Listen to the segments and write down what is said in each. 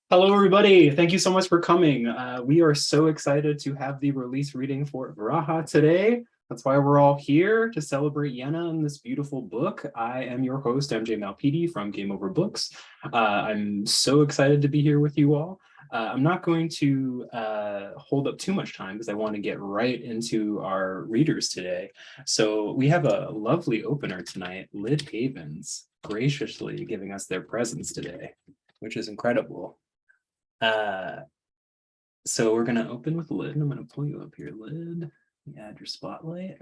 Hello, everybody. Thank you so much for coming. We are so excited to have the release reading for VIRAHA today. That's why we're all here to celebrate Yena and this beautiful book. I am your host, MJ Malpiedi from Game Over Books. I'm so excited to be here with you all. I'm not going to hold up too much time because I want to get right into our readers today. So we have a lovely opener tonight, Lyd Havens, graciously giving us their presence today, which is incredible. Uh, so we're gonna open with Lyd, and I'm gonna pull you up here, Lyd. Add your spotlight.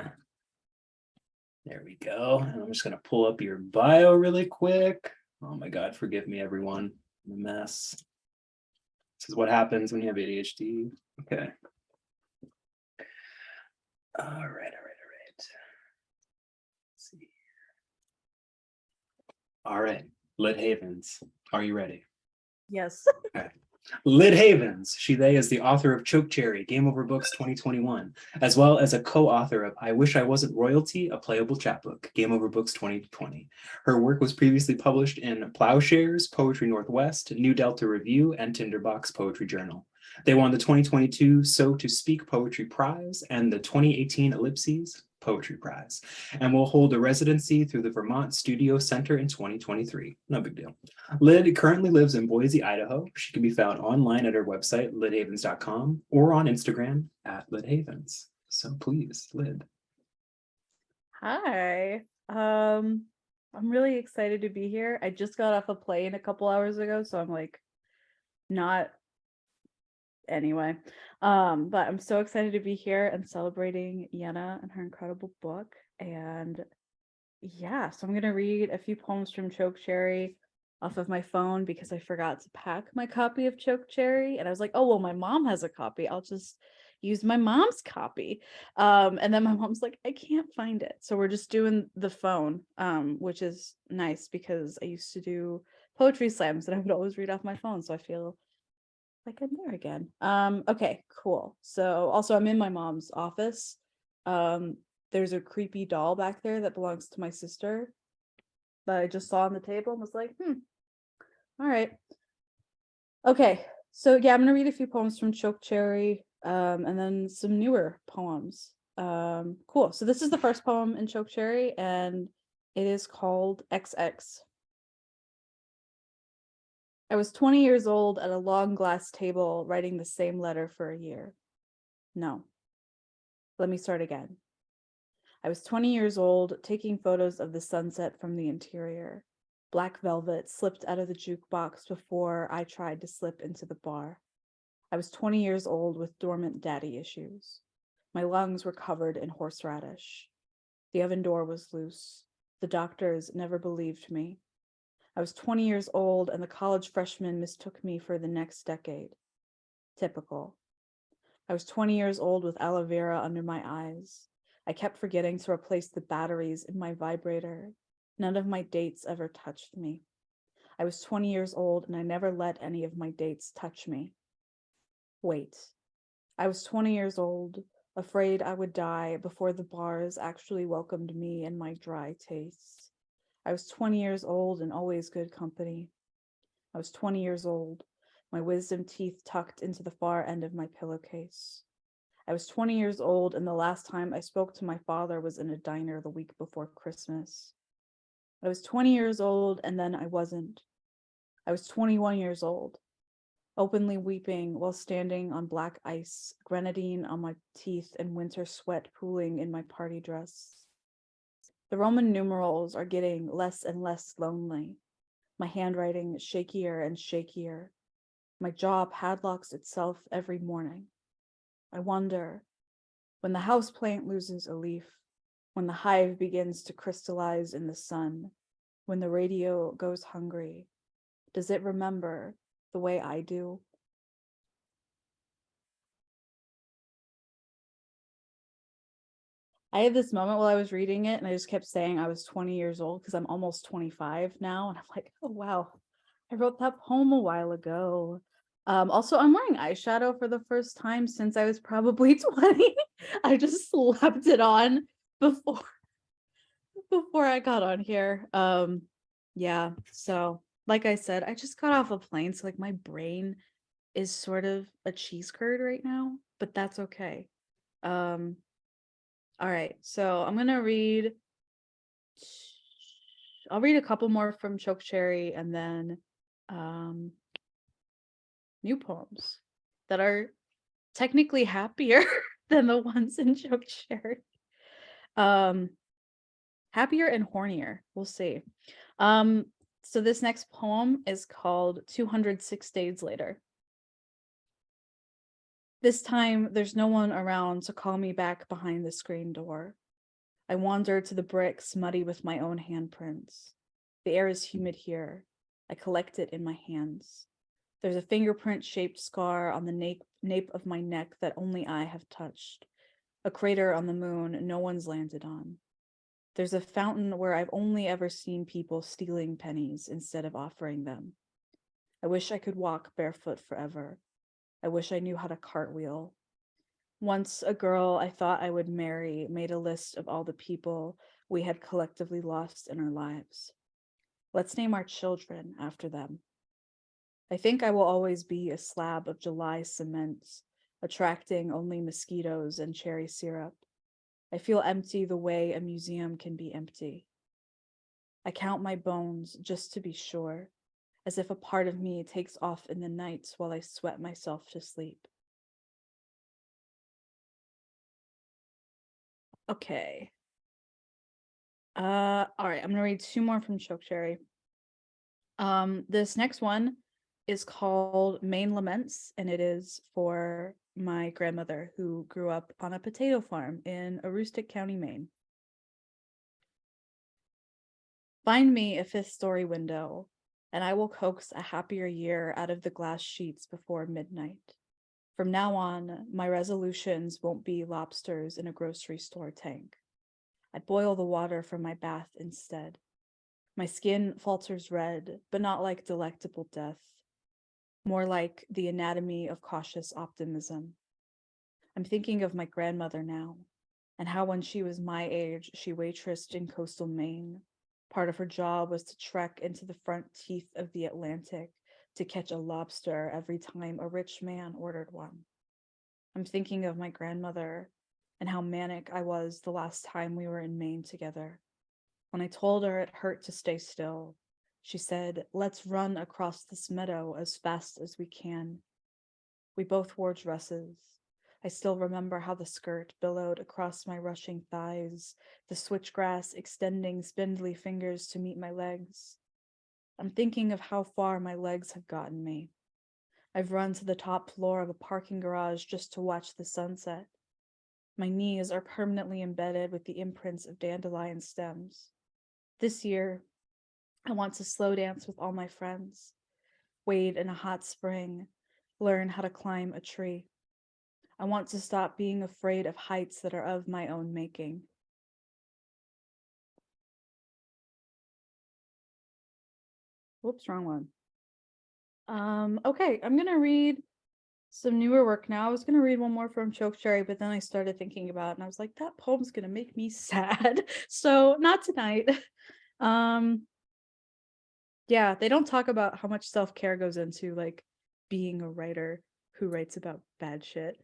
There we go. And I'm just gonna pull up your bio really quick. Oh my God, forgive me, everyone. I'm a mess. This is what happens when you have ADHD. Okay. All right. Let's see. All right, Lyd Havens, are you ready? Yes. Okay. Lyd Havens, they is the author of Chokecherry, Game Over Books 2021, as well as a co-author of I Wish I Wasn't Royalty, a playable chapbook, Game Over Books 2020. Her work was previously published in Plowshares, Poetry Northwest, New Delta Review, and Tinderbox Poetry Journal. They won the 2022 So to Speak Poetry Prize and the 2018 Ellipses Poetry Prize, and will hold a residency through the Vermont Studio Center in 2023. No big deal. Lyd currently lives in Boise, Idaho. She can be found online at her website, lydhavens.com, or on Instagram at lydhavens. So please, Lyd. Hi. I'm really excited to be here. I just got off a plane a couple hours ago, so I'm like not anyway. But I'm so excited to be here and celebrating Yena and her incredible book. And yeah, so I'm gonna read a few poems from Chokecherry off of my phone because I forgot to pack my copy of Chokecherry. And I was like, oh well, my mom has a copy. I'll just use my mom's copy. And then my mom's like, I can't find it. So we're just doing the phone, which is nice because I used to do poetry slams and I would always read off my phone. So I feel like I'm there again. Okay, cool. So also I'm in my mom's office. There's a creepy doll back there that belongs to my sister that I just saw on the table and was like, all right. Okay, so yeah, I'm gonna read a few poems from Chokecherry, and then some newer poems. Cool. So this is the first poem in Chokecherry, and it is called XX. I was 20 years old at a long glass table writing the same letter for a year. No. Let me start again. I was 20 years old, taking photos of the sunset from the interior. Black velvet slipped out of the jukebox before I tried to slip into the bar. I was 20 years old with dormant daddy issues. My lungs were covered in horseradish. The oven door was loose. The doctors never believed me. I was 20 years old and the college freshmen mistook me for the next decade. Typical. I was 20 years old with aloe vera under my eyes. I kept forgetting to replace the batteries in my vibrator. None of my dates ever touched me. I was 20 years old and I never let any of my dates touch me. Wait. I was 20 years old, afraid I would die before the bars actually welcomed me and my dry tastes. I was 20 years old and always good company. I was 20 years old, my wisdom teeth tucked into the far end of my pillowcase. I was 20 years old and the last time I spoke to my father was in a diner the week before Christmas. I was 20 years old and then I wasn't. I was 21 years old, openly weeping while standing on black ice, grenadine on my teeth and winter sweat pooling in my party dress. The Roman numerals are getting less and less lonely. My handwriting shakier and shakier. My jaw padlocks itself every morning. I wonder, when the houseplant loses a leaf, when the hive begins to crystallize in the sun, when the radio goes hungry, does it remember the way I do? I had this moment while I was reading it and I just kept saying I was 20 years old because I'm almost 25 now. And I'm like, oh, wow, I wrote that poem a while ago. Also, I'm wearing eyeshadow for the first time since I was probably 20. I just slapped it on before I got on here. Yeah, so like I said, I just got off a plane, so like my brain is sort of a cheese curd right now, but that's okay. All right, so I'll read a couple more from Chokecherry and then um new poems that are technically happier than the ones in Chokecherry. Happier and hornier, we'll see. So this next poem is called 206 Days Later. This time, there's no one around to call me back behind the screen door. I wander to the bricks, muddy with my own handprints. The air is humid here. I collect it in my hands. There's a fingerprint-shaped scar on the nape of my neck that only I have touched. A crater on the moon no one's landed on. There's a fountain where I've only ever seen people stealing pennies instead of offering them. I wish I could walk barefoot forever. I wish I knew how to cartwheel. Once a girl I thought I would marry made a list of all the people we had collectively lost in our lives. Let's name our children after them. I think I will always be a slab of July cement, attracting only mosquitoes and cherry syrup. I feel empty the way a museum can be empty. I count my bones just to be sure, as if a part of me takes off in the nights while I sweat myself to sleep. Okay. All right, I'm gonna read two more from Chokecherry. This next one is called Maine Laments, and it is for my grandmother who grew up on a potato farm in Aroostook County, Maine. Find me a fifth-story window, and I will coax a happier year out of the glass sheets before midnight. From now on, my resolutions won't be lobsters in a grocery store tank. I boil the water from my bath instead. My skin falters red, but not like delectable death, more like the anatomy of cautious optimism. I'm thinking of my grandmother now, and how when she was my age, she waitressed in coastal Maine. Part of her job was to trek into the front teeth of the Atlantic to catch a lobster every time a rich man ordered one. I'm thinking of my grandmother and how manic I was the last time we were in Maine together. When I told her it hurt to stay still, she said, "Let's run across this meadow as fast as we can." We both wore dresses. I still remember how the skirt billowed across my rushing thighs, the switchgrass extending spindly fingers to meet my legs. I'm thinking of how far my legs have gotten me. I've run to the top floor of a parking garage just to watch the sunset. My knees are permanently embedded with the imprints of dandelion stems. This year, I want to slow dance with all my friends, wade in a hot spring, learn how to climb a tree. I want to stop being afraid of heights that are of my own making. Whoops, wrong one. Okay, I'm gonna read some newer work now. I was gonna read one more from Chokecherry, but then I started thinking about it and I was like, that poem's gonna make me sad. So not tonight. Yeah, they don't talk about how much self-care goes into like being a writer who writes about bad shit.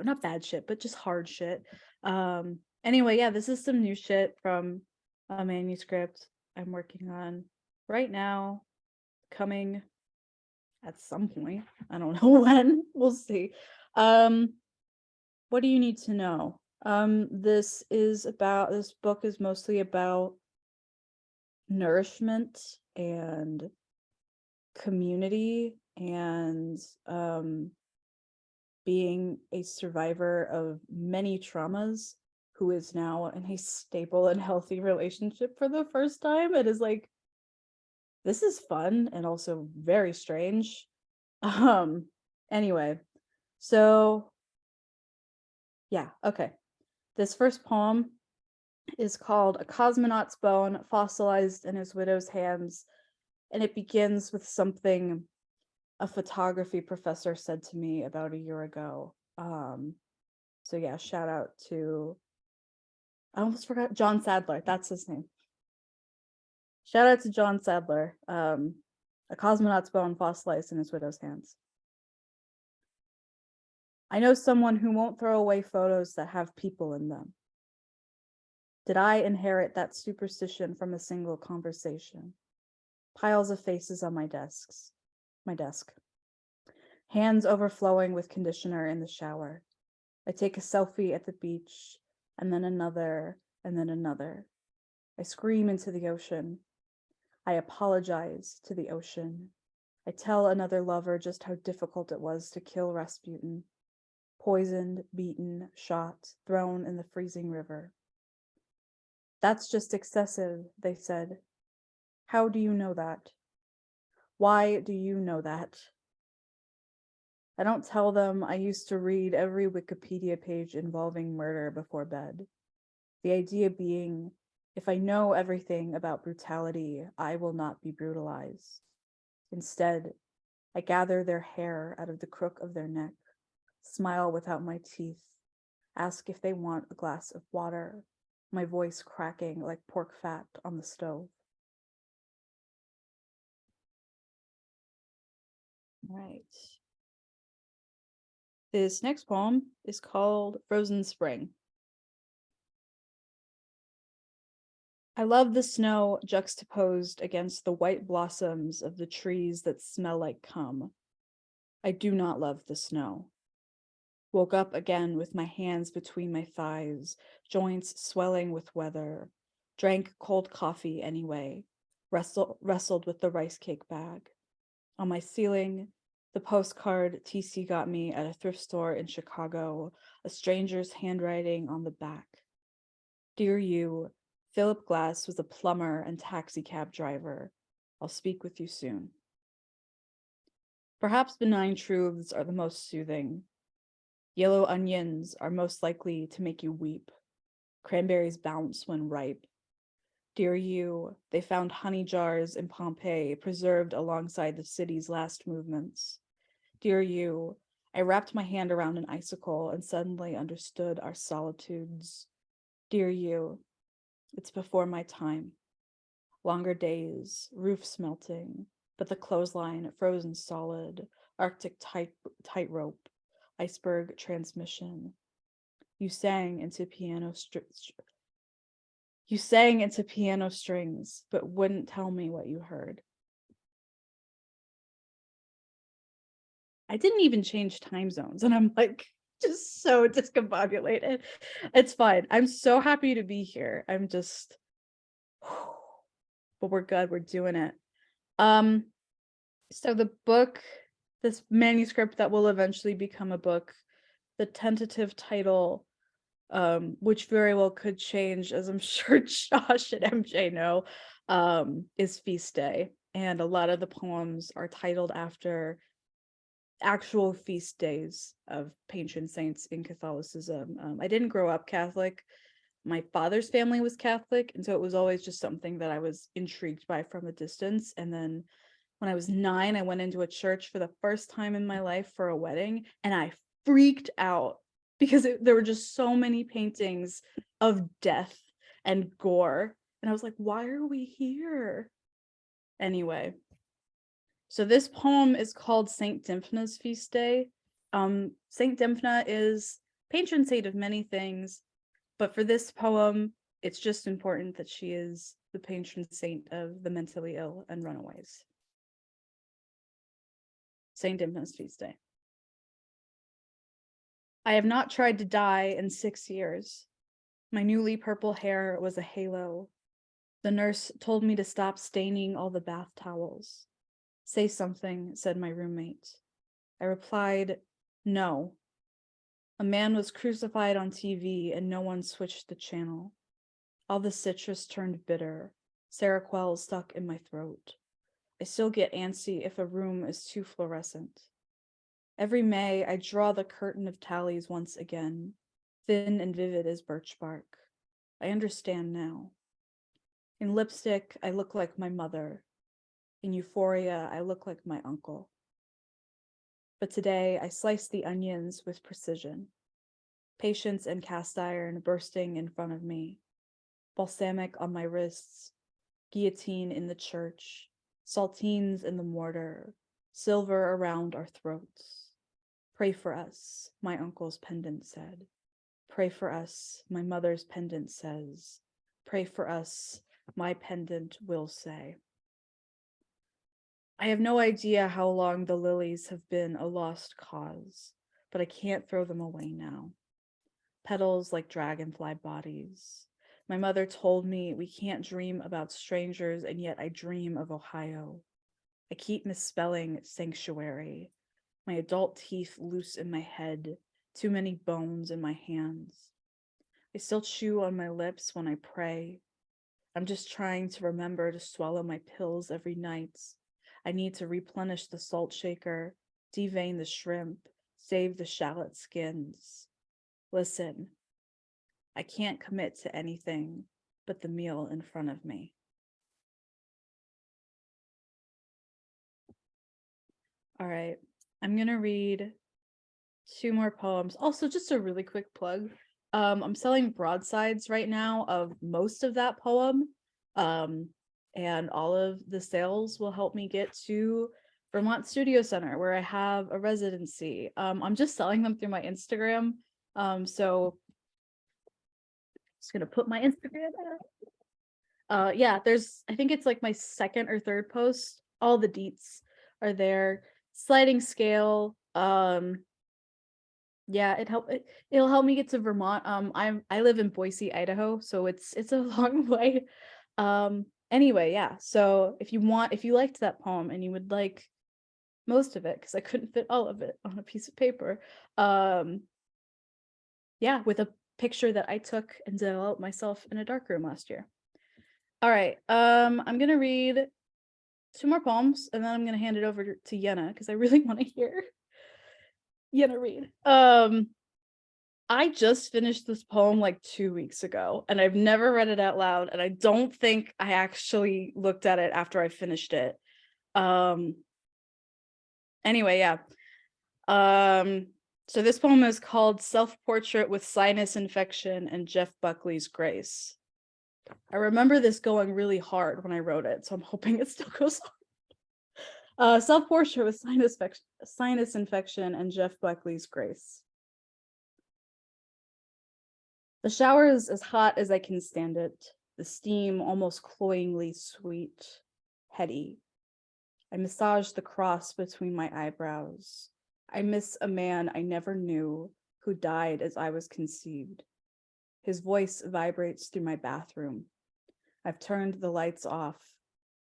Not bad shit, but just hard shit. Anyway, yeah, this is some new shit from a manuscript I'm working on right now, coming at some point. I don't know when. We'll see. What do you need to know? This book is mostly about nourishment and community and being a survivor of many traumas who is now in a stable and healthy relationship for the first time. It is like, this is fun and also very strange. Anyway, so yeah, okay. This first poem is called A Cosmonaut's Bone Fossilized in His Widow's Hands, and it begins with something a photography professor said to me about a year ago. So yeah, shout out to, I almost forgot, John Sadler. That's his name. Shout out to John Sadler. a cosmonaut's bone fossilized in his widow's hands. I know someone who won't throw away photos that have people in them. Did I inherit that superstition from a single conversation? Piles of faces on my desk. Hands overflowing with conditioner in the shower. I take a selfie at the beach, and then another, and then another. I scream into the ocean. I apologize to the ocean. I tell another lover just how difficult it was to kill Rasputin. Poisoned, beaten, shot, thrown in the freezing river. That's just excessive, they said. How do you know that? Why do you know that? I don't tell them I used to read every Wikipedia page involving murder before bed. The idea being, if I know everything about brutality, I will not be brutalized. Instead, I gather their hair out of the crook of their neck, smile without my teeth, ask if they want a glass of water, my voice cracking like pork fat on the stove. All right. This next poem is called Frozen Spring. I love the snow juxtaposed against the white blossoms of the trees that smell like cum. I do not love the snow. Woke up again with my hands between my thighs, joints swelling with weather. Drank cold coffee anyway, wrestled with the rice cake bag. On my ceiling, the postcard TC got me at a thrift store in Chicago, a stranger's handwriting on the back. Dear you, Philip Glass was a plumber and taxi cab driver. I'll speak with you soon. Perhaps benign truths are the most soothing. Yellow onions are most likely to make you weep. Cranberries bounce when ripe. Dear you, they found honey jars in Pompeii preserved alongside the city's last movements. Dear you, I wrapped my hand around an icicle and suddenly understood our solitudes. Dear you, it's before my time. Longer days, roofs melting, but the clothesline frozen solid, Arctic tightrope, iceberg transmission. You sang into piano strings, but wouldn't tell me what you heard. I didn't even change time zones, and I'm like just so discombobulated. It's fine. I'm so happy to be here. I'm just, but we're good. We're doing it. So the book, this manuscript that will eventually become a book, the tentative title, which very well could change, as I'm sure Josh and MJ know, is Feast Day. And a lot of the poems are titled after actual feast days of patron saints in Catholicism. I didn't grow up Catholic. My father's family was Catholic, and so it was always just something that I was intrigued by from a distance. And then when I was 9, I went into a church for the first time in my life for a wedding, and I freaked out because there were just so many paintings of death and gore. And I was like, why are we here? Anyway, so this poem is called Saint Dymphna's Feast Day. Saint Dymphna is patron saint of many things, but for this poem, it's just important that she is the patron saint of the mentally ill and runaways. Saint Dymphna's Feast Day. I have not tried to die in 6 years. My newly purple hair was a halo. The nurse told me to stop staining all the bath towels. Say something, said my roommate. I replied, no. A man was crucified on TV and no one switched the channel. All the citrus turned bitter. Seroquel stuck in my throat. I still get antsy if a room is too fluorescent. Every May, I draw the curtain of tallies once again, thin and vivid as birch bark. I understand now. In lipstick, I look like my mother. In euphoria, I look like my uncle. But today, I slice the onions with precision. Patience and cast iron bursting in front of me. Balsamic on my wrists. Guillotine in the church. saltines in the mortar, silver around our throats. Pray for us, my uncle's pendant said. Pray for us, my mother's pendant says. Pray for us, my pendant will say. I have no idea how long the lilies have been a lost cause, but I can't throw them away now. Petals like dragonfly bodies. My mother told me we can't dream about strangers, and yet I dream of Ohio. I keep misspelling sanctuary. My adult teeth loose in my head, too many bones in my hands. I still chew on my lips when I pray. I'm just trying to remember to swallow my pills every night. I need to replenish the salt shaker, devein the shrimp, save the shallot skins. Listen, I can't commit to anything but the meal in front of me. All right, I'm gonna read 2 more poems. Also, just a really quick plug. I'm selling broadsides right now of most of that poem. And all of the sales will help me get to Vermont Studio Center, where I have a residency. I'm just selling them through my Instagram. So just gonna put my Instagram out. Yeah, I think it's like my second or third post. All the deets are there. Sliding scale. Yeah, it'll help me get to Vermont. I live in Boise, Idaho, so it's a long way. Anyway, yeah. So if you liked that poem and you would like most of it, because I couldn't fit all of it on a piece of paper, yeah, with a picture that I took and developed myself in a darkroom last year. All right, I'm gonna read 2 more poems and then I'm gonna hand it over to Yena because I really want to hear Yena read. I just finished this poem like 2 weeks ago and I've never read it out loud, and I don't think I actually looked at it after I finished it. Anyway, yeah. So this poem is called Self-Portrait with Sinus Infection and Jeff Buckley's Grace. I remember this going really hard when I wrote it, so I'm hoping it still goes hard. Self-Portrait with Sinus Infection and Jeff Buckley's Grace. The shower is as hot as I can stand it, the steam almost cloyingly sweet, heady. I massage the cross between my eyebrows. I miss a man I never knew who died as I was conceived. His voice vibrates through my bathroom. I've turned the lights off,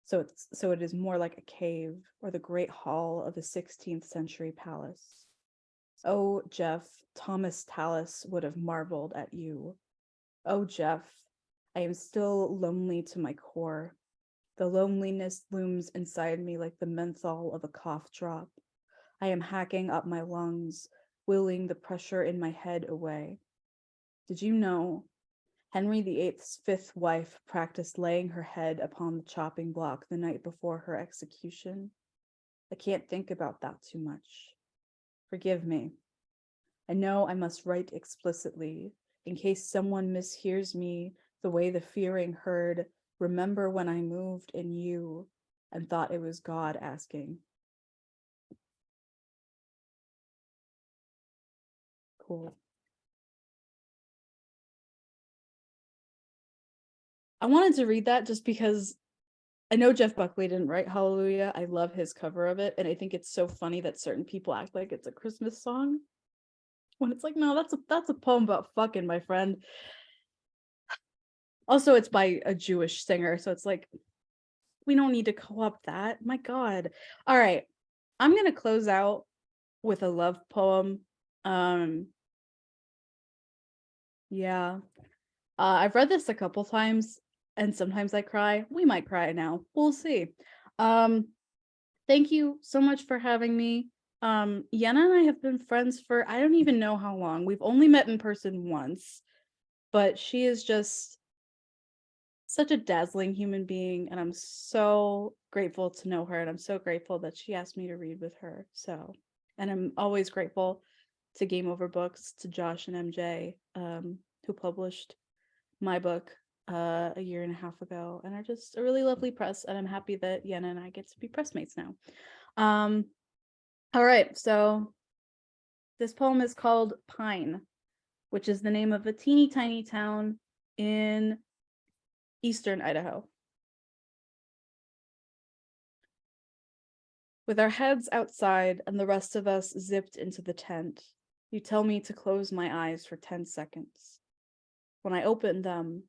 so it is more like a cave or the great hall of a 16th century palace. Oh, Jeff, Thomas Tallis would have marveled at you. Oh, Jeff, I am still lonely to my core. The loneliness looms inside me like the menthol of a cough drop. I am hacking up my lungs, willing the pressure in my head away. Did you know Henry VIII's 5th wife practiced laying her head upon the chopping block the night before her execution? I can't think about that too much. Forgive me. I know I must write explicitly, in case someone mishears me the way the fearing heard, remember when I moved in you and thought it was God asking. Cool. I wanted to read that just because I know Jeff Buckley didn't write Hallelujah. I love his cover of it, and I think it's so funny that certain people act like it's a Christmas song when it's like, no, that's a poem about fucking, my friend. Also, it's by a Jewish singer, so it's like, we don't need to co-opt that. My God. All right, I'm gonna close out with a love poem. Yeah, I've read this a couple times, and sometimes I cry. We might cry now. We'll see. Thank you so much for having me. Yena and I have been friends for I don't even know how long. We've only met in person once, but she is just such a dazzling human being, and I'm so grateful to know her, and I'm so grateful that she asked me to read with her. So, and I'm always grateful to Game Over Books, to Josh and MJ, who published my book. a year and a half ago, and are just a really lovely press, and I'm happy that Yena and I get to be pressmates now. All right, so this poem is called Pine, which is the name of a teeny tiny town in eastern Idaho. With our heads outside and the rest of us zipped into the tent, you tell me to close my eyes for 10 seconds. When I open them,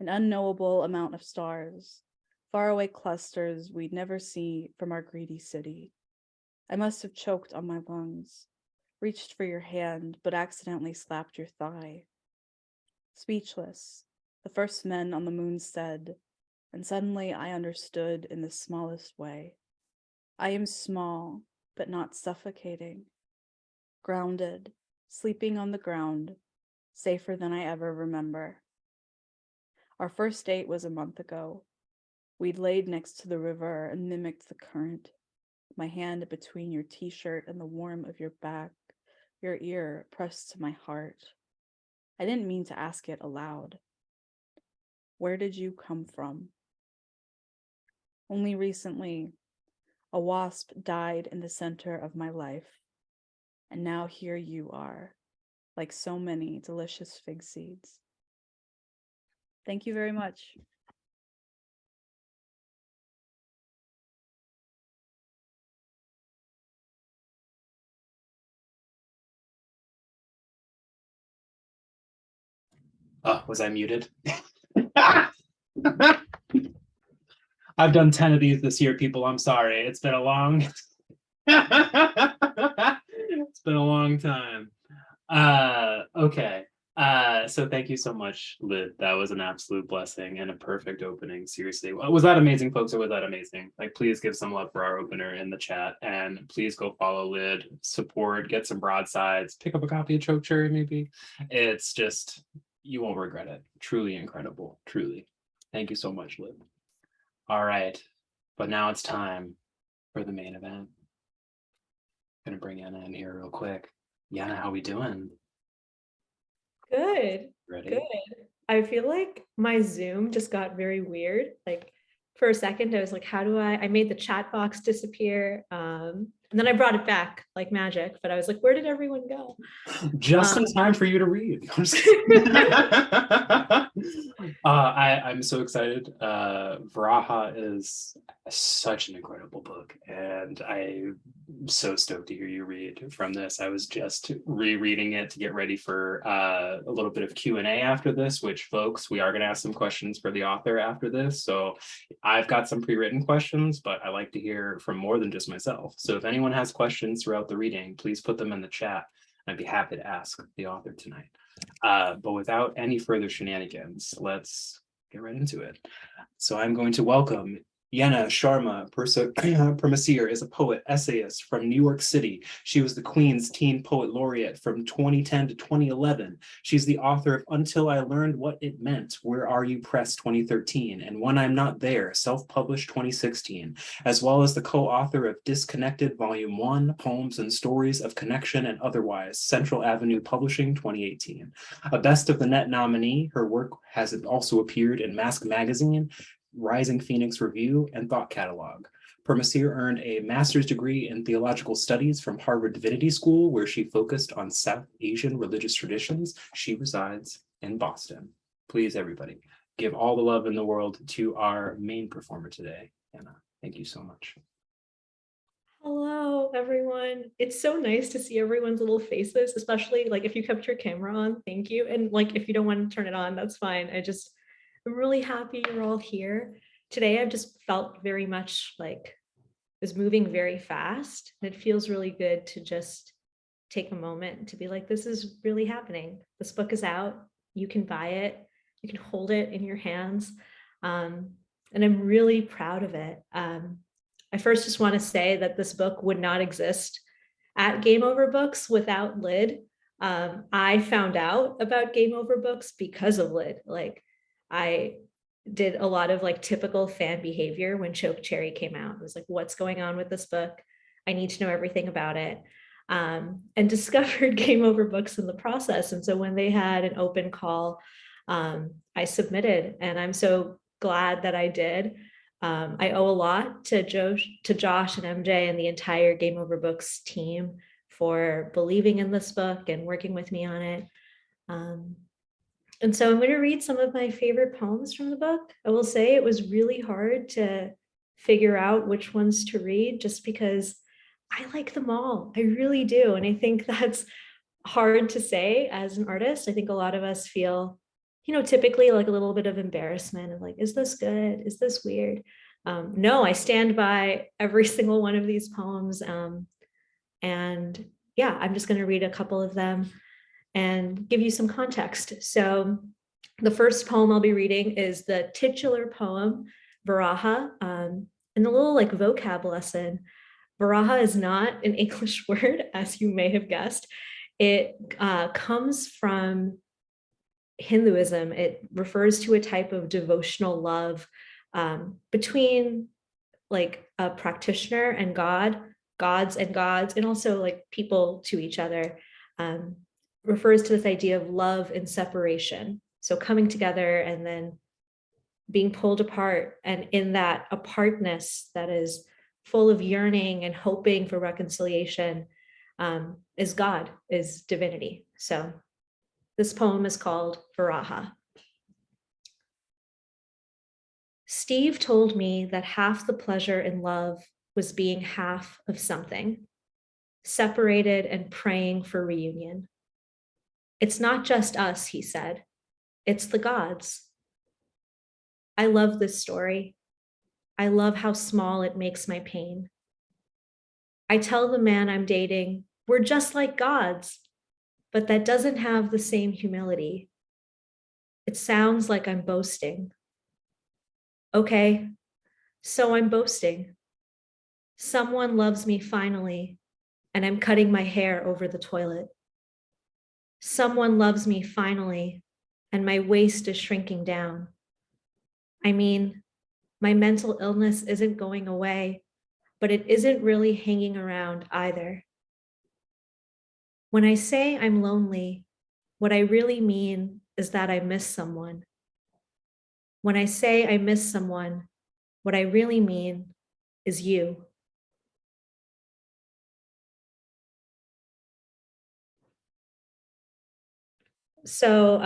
an unknowable amount of stars, faraway clusters we'd never see from our greedy city. I must have choked on my lungs, reached for your hand, but accidentally slapped your thigh. Speechless, the first men on the moon said, and suddenly I understood in the smallest way. I am small, but not suffocating. Grounded, sleeping on the ground, safer than I ever remember. Our first date was a month ago. We'd laid next to the river and mimicked the current, my hand between your t-shirt and the warmth of your back, your ear pressed to my heart. I didn't mean to ask it aloud. Where did you come from? Only recently, a wasp died in the center of my life, and now here you are, like so many delicious fig seeds. Thank you very much. Oh, was I muted? I've done 10 of these this year, people. I'm sorry. It's been a long it's been a long time. Okay. So thank you so much, Lyd. That was an absolute blessing and a perfect opening. Seriously. Was that amazing, folks, or was that amazing? Like, please give some love for our opener in the chat, and please go follow Lyd, support, get some broadsides, pick up a copy of Choke Cherry, maybe. It's just, you won't regret it. Truly incredible. Truly. Thank you so much, Lyd. All right. But now it's time for the main event. I'm gonna bring Yena in here real quick. Yena, how we doing? Good. Ready? Good. I feel like my Zoom just got very weird. Like for a second, I was like, how do I made the chat box disappear. And then I brought it back like magic, but I was like, where did everyone go? Just in time for you to read. I'm so excited. VIRAHA is such an incredible book, and I'm so stoked to hear you read from this. I was just rereading it to get ready for a little bit of Q&A after this, which, folks, we are going to ask some questions for the author after this. So I've got some pre-written questions, but I like to hear from more than just myself. So if anyone has questions throughout the reading, please put them in the chat. I'd be happy to ask the author tonight. But without any further shenanigans, let's get right into it. So I'm going to welcome Yena Sharma Purmasir is a poet, essayist from New York City. She was the Queens Teen Poet Laureate from 2010 to 2011. She's the author of Until I Learned What It Meant, Where Are You Press 2013, and When I'm Not There, self-published 2016, as well as the co-author of Disconnected Volume 1, Poems and Stories of Connection and Otherwise, Central Avenue Publishing 2018. A Best of the Net nominee, her work has also appeared in Mask Magazine, Rising Phoenix Review, and Thought Catalog. Purmasir earned a master's degree in theological studies from Harvard Divinity School, where she focused on South Asian religious traditions. She resides in Boston. Please, everybody, give all the love in the world to our main performer today, Yena. Thank you so much. Hello, everyone. It's so nice to see everyone's little faces, especially like if you kept your camera on, thank you. And like if you don't want to turn it on, that's fine. I'm really happy you're all here. Today, I've just felt very much like was moving very fast. And it feels really good to just take a moment to be like, this is really happening. This book is out. You can buy it. You can hold it in your hands. And I'm really proud of it. I first just want to say that this book would not exist at Game Over Books without Lyd. I found out about Game Over Books because of Lyd. Like, I did a lot of like typical fan behavior when Choke Cherry came out. It was like, what's going on with this book? I need to know everything about it. And discovered Game Over Books in the process. And so when they had an open call I submitted, and I'm so glad that I did. I owe a lot to Josh and MJ and the entire Game Over Books team for believing in this book and working with me on it. And so I'm going to read some of my favorite poems from the book. I will say it was really hard to figure out which ones to read just because I like them all. I really do. And I think that's hard to say as an artist. I think a lot of us feel, typically like a little bit of embarrassment of like, is this good? Is this weird? No, I stand by every single one of these poems. And yeah, I'm just going to read a couple of them and give you some context. So the first poem I'll be reading is the titular poem, VIRAHA, and a little like vocab lesson. VIRAHA is not an English word, as you may have guessed. It comes from Hinduism. It refers to a type of devotional love between like a practitioner and gods, and also like people to each other. Refers to this idea of love and separation. So coming together and then being pulled apart. And in that apartness that is full of yearning and hoping for reconciliation, is God, is divinity. So this poem is called VIRAHA. Steve told me that half the pleasure in love was being half of something, separated and praying for reunion. It's not just us, he said. It's the gods. I love this story. I love how small it makes my pain. I tell the man I'm dating, we're just like gods, but that doesn't have the same humility. It sounds like I'm boasting. Okay, so I'm boasting. Someone loves me finally, and I'm cutting my hair over the toilet. Someone loves me finally, and my waist is shrinking down. I mean, my mental illness isn't going away, but it isn't really hanging around either. When I say I'm lonely, what I really mean is that I miss someone. When I say I miss someone, what I really mean is you. So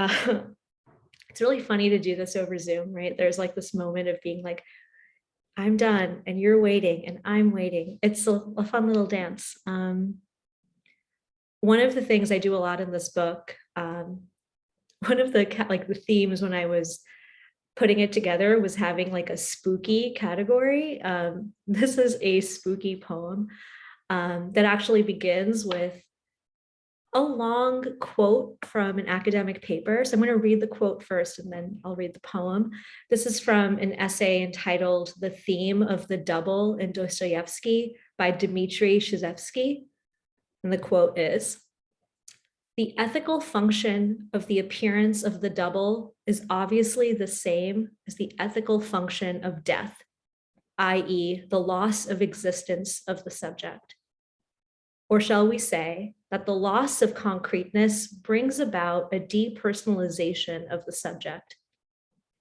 it's really funny to do this over Zoom, right? There's like this moment of being like, I'm done and you're waiting and I'm waiting. It's a fun little dance. One of the things I do a lot in this book, one of the themes when I was putting it together was having like a spooky category. This is a spooky poem that actually begins with a long quote from an academic paper. So I'm going to read the quote first and then I'll read the poem. This is from an essay entitled The Theme of the Double in Dostoevsky by Dmitry Shizevsky. And the quote is, "The ethical function of the appearance of the double is obviously the same as the ethical function of death, i.e., the loss of existence of the subject. Or shall we say that the loss of concreteness brings about a depersonalization of the subject?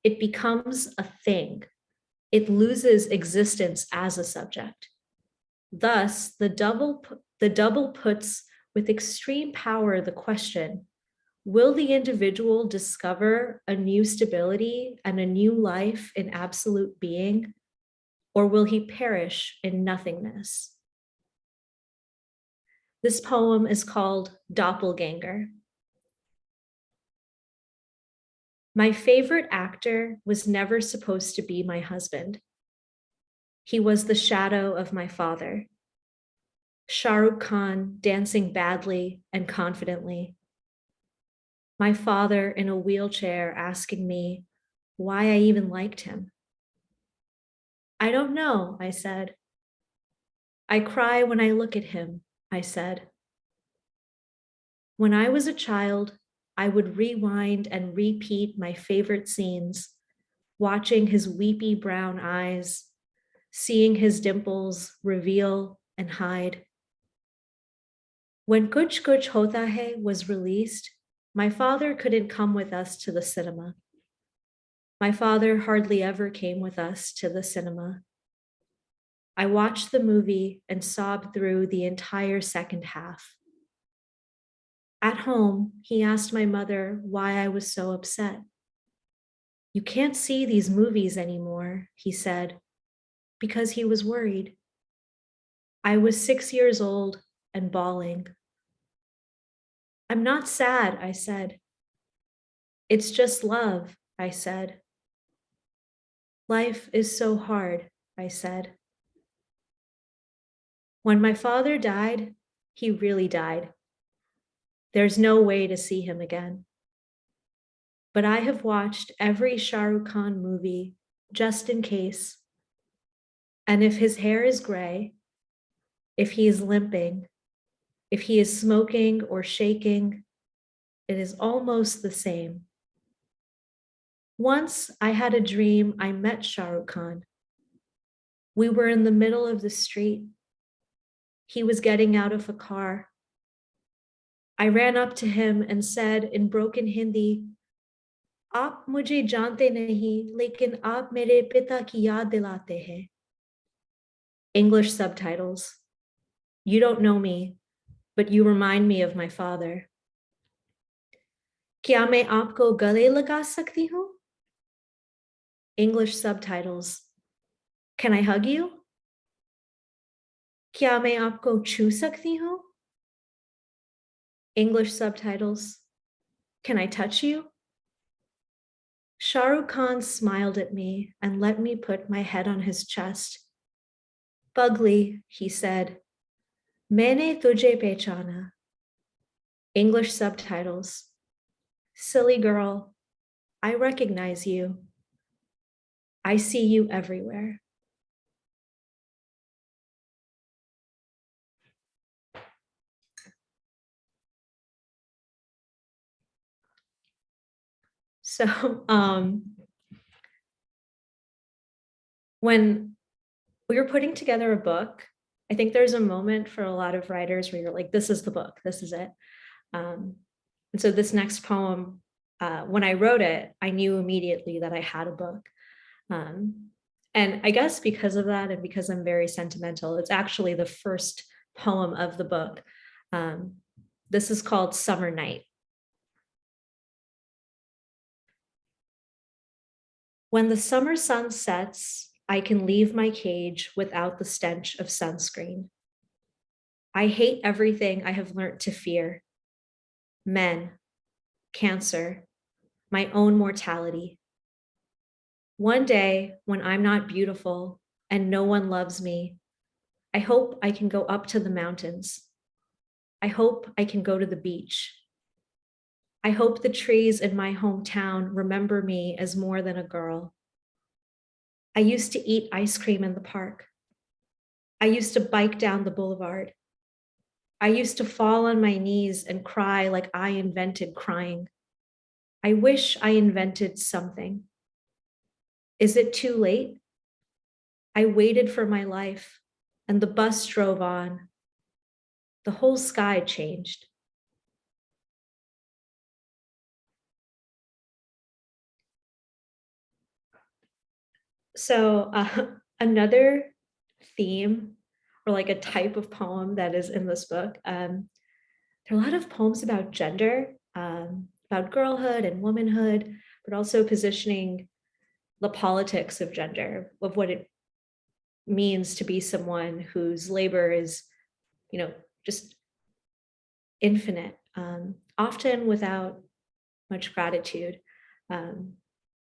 It becomes a thing. It loses existence as a subject. Thus, the double puts with extreme power the question, will the individual discover a new stability and a new life in absolute being, or will he perish in nothingness?" This poem is called Doppelganger. My favorite actor was never supposed to be my husband. He was the shadow of my father. Shah Rukh Khan dancing badly and confidently. My father in a wheelchair asking me why I even liked him. I don't know, I said. I cry when I look at him, I said. When I was a child, I would rewind and repeat my favorite scenes, watching his weepy brown eyes, seeing his dimples reveal and hide. When Kuch Kuch Hota Hai was released, My father couldn't come with us to the cinema. My father hardly ever came with us to the cinema. I watched the movie and sobbed through the entire second half. At home, he asked my mother why I was so upset. You can't see these movies anymore, he said, because he was worried. I was 6 years old and bawling. I'm not sad, I said. It's just love, I said. Life is so hard, I said. When my father died, he really died. There's no way to see him again. But I have watched every Shah Rukh Khan movie just in case. And if his hair is gray, if he is limping, if he is smoking or shaking, it is almost the same. Once I had a dream I met Shah Rukh Khan. We were in the middle of the street. He was getting out of a car. I ran up to him and said in broken Hindi, "Aap mujhe jante nahi, lekin aap mere pita ki yaad dilate hain." English subtitles. You don't know me, but you remind me of my father. Kya main aapko gale laga sakti hu? English subtitles. Can I hug you? Kya main aapko chhu sakti hu? English subtitles. Can I touch you? Shah Rukh Khan smiled at me and let me put my head on his chest. Pugly, he said, Maine tujhe pehchana. English subtitles. Silly girl, I recognize you. I see you everywhere. So when we were putting together a book, I think there's a moment for a lot of writers where you're like, this is the book, this is it. And so this next poem, when I wrote it, I knew immediately that I had a book. And I guess because of that, and because I'm very sentimental, it's actually the first poem of the book. This is called Summer Night. When the summer sun sets, I can leave my cage without the stench of sunscreen. I hate everything I have learned to fear. Men, cancer, my own mortality. One day, when I'm not beautiful and no one loves me, I hope I can go up to the mountains. I hope I can go to the beach. I hope the trees in my hometown remember me as more than a girl. I used to eat ice cream in the park. I used to bike down the boulevard. I used to fall on my knees and cry like I invented crying. I wish I invented something. Is it too late? I waited for my life and the bus drove on. The whole sky changed. So another theme or like a type of poem that is in this book, there are a lot of poems about gender, about girlhood and womanhood, but also positioning the politics of gender, of what it means to be someone whose labor is, just infinite, often without much gratitude.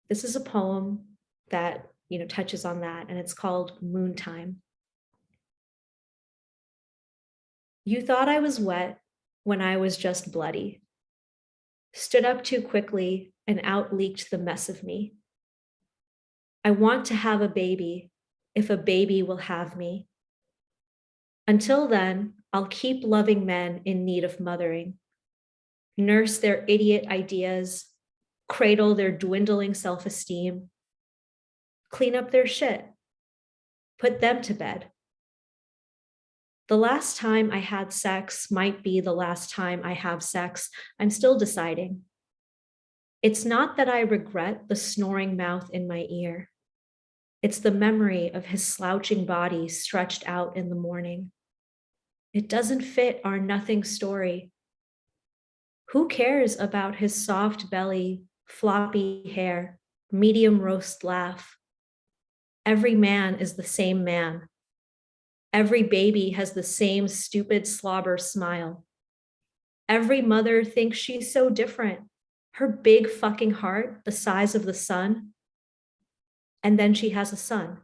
This is a poem that touches on that, and it's called Moontime. You thought I was wet when I was just bloody. Stood up too quickly and out leaked the mess of me. I want to have a baby if a baby will have me. Until then, I'll keep loving men in need of mothering, nurse their idiot ideas, cradle their dwindling self-esteem, clean up their shit, put them to bed. The last time I had sex might be the last time I have sex. I'm still deciding. It's not that I regret the snoring mouth in my ear. It's the memory of his slouching body stretched out in the morning. It doesn't fit our nothing story. Who cares about his soft belly, floppy hair, medium roast laugh? Every man is the same man. Every baby has the same stupid slobber smile. Every mother thinks she's so different. Her big fucking heart, the size of the sun. And then she has a son.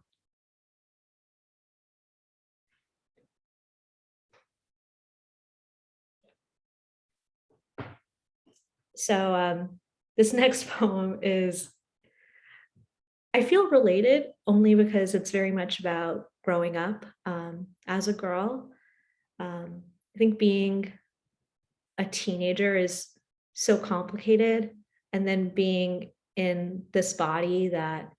So this next poem is, I feel related only because it's very much about growing up as a girl. I think being a teenager is so complicated, and then being in this body that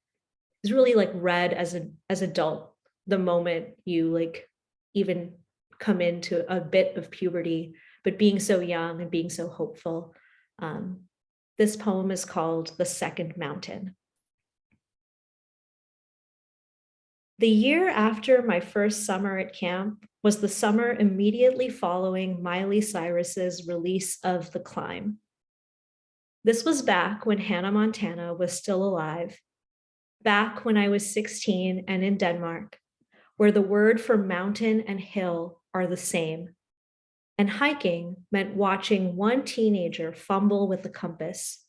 is really like read as adult the moment you like even come into a bit of puberty, but being so young and being so hopeful. This poem is called The Second Mountain. The year after my first summer at camp was the summer immediately following Miley Cyrus's release of The Climb. This was back when Hannah Montana was still alive, back when I was 16 and in Denmark, where the word for mountain and hill are the same. And hiking meant watching one teenager fumble with the compass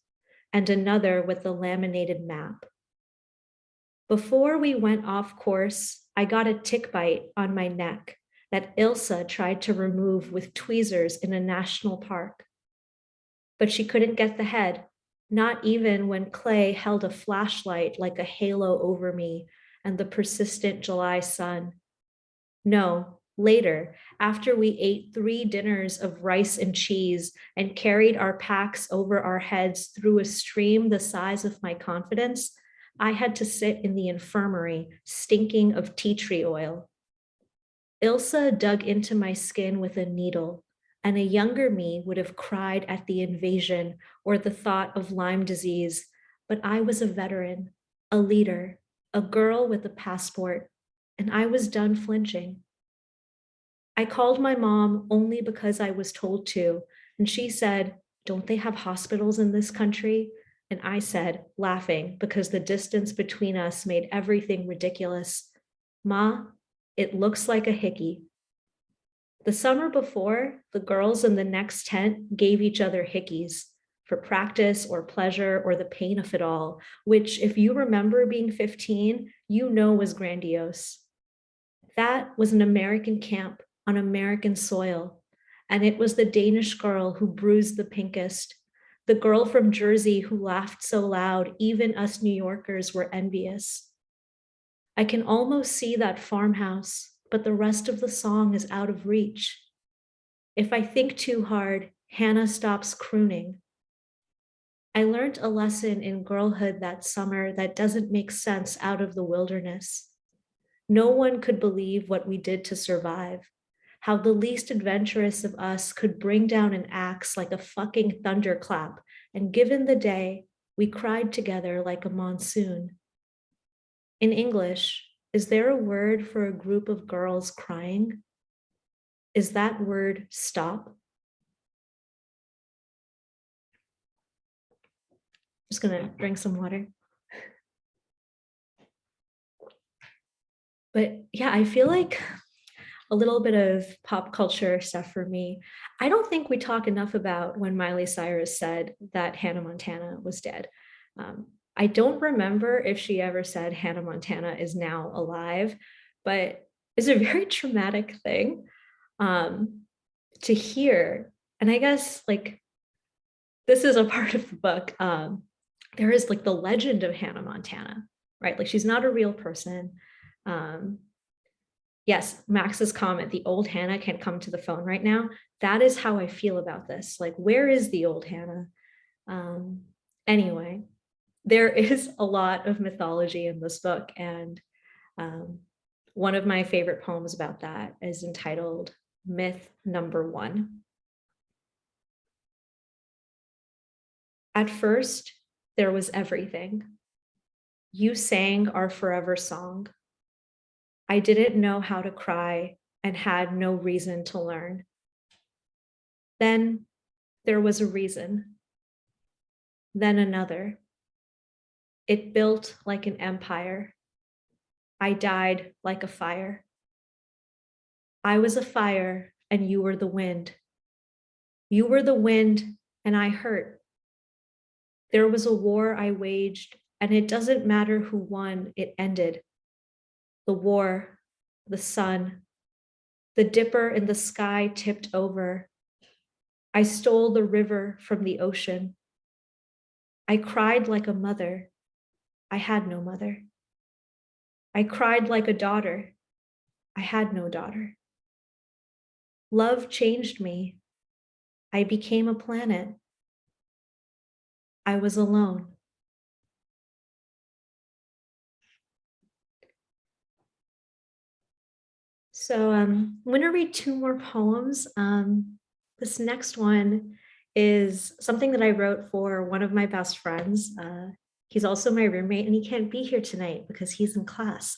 and another with the laminated map. Before we went off course, I got a tick bite on my neck that Ilsa tried to remove with tweezers in a national park. But she couldn't get the head, not even when Clay held a flashlight like a halo over me and the persistent July sun. No, later, after we ate 3 dinners of rice and cheese and carried our packs over our heads through a stream the size of my confidence, I had to sit in the infirmary, stinking of tea tree oil. Ilsa dug into my skin with a needle, and a younger me would have cried at the invasion or the thought of Lyme disease, but I was a veteran, a leader, a girl with a passport, and I was done flinching. I called my mom only because I was told to, and she said, "Don't they have hospitals in this country?" And I said, laughing, because the distance between us made everything ridiculous, "Ma, it looks like a hickey." The summer before, the girls in the next tent gave each other hickeys for practice or pleasure or the pain of it all, which, if you remember being 15, you know was grandiose. That was an American camp on American soil, and it was the Danish girl who bruised the pinkest, the girl from Jersey who laughed so loud, even us New Yorkers were envious. I can almost see that farmhouse, but the rest of the song is out of reach. If I think too hard, Hannah stops crooning. I learned a lesson in girlhood that summer that doesn't make sense out of the wilderness. No one could believe what we did to survive, how the least adventurous of us could bring down an axe like a fucking thunderclap, and given the day, we cried together like a monsoon. In English, is there a word for a group of girls crying? Is that word stop? Just gonna drink some water. But yeah, I feel like a little bit of pop culture stuff for me. I don't think we talk enough about when Miley Cyrus said that Hannah Montana was dead. I don't remember if she ever said Hannah Montana is now alive, but it's a very traumatic thing to hear. And I guess like this is a part of the book. There is like the legend of Hannah Montana, right? Like she's not a real person. Yes, Max's comment, the old Hannah can't come to the phone right now. That is how I feel about this. Like, where is the old Hannah? Anyway, there is a lot of mythology in this book. And one of my favorite poems about that is entitled Myth Number 1. At first, there was everything. You sang our forever song. I didn't know how to cry and had no reason to learn. Then there was a reason. Then another. It built like an empire. I died like a fire. I was a fire and you were the wind. You were the wind and I hurt. There was a war I waged, and it doesn't matter who won, it ended. The war, the sun, the dipper in the sky tipped over. I stole the river from the ocean. I cried like a mother. I had no mother. I cried like a daughter. I had no daughter. Love changed me. I became a planet. I was alone. So I'm going to read 2 more poems. This next one is something that I wrote for one of my best friends. He's also my roommate, and he can't be here tonight because he's in class.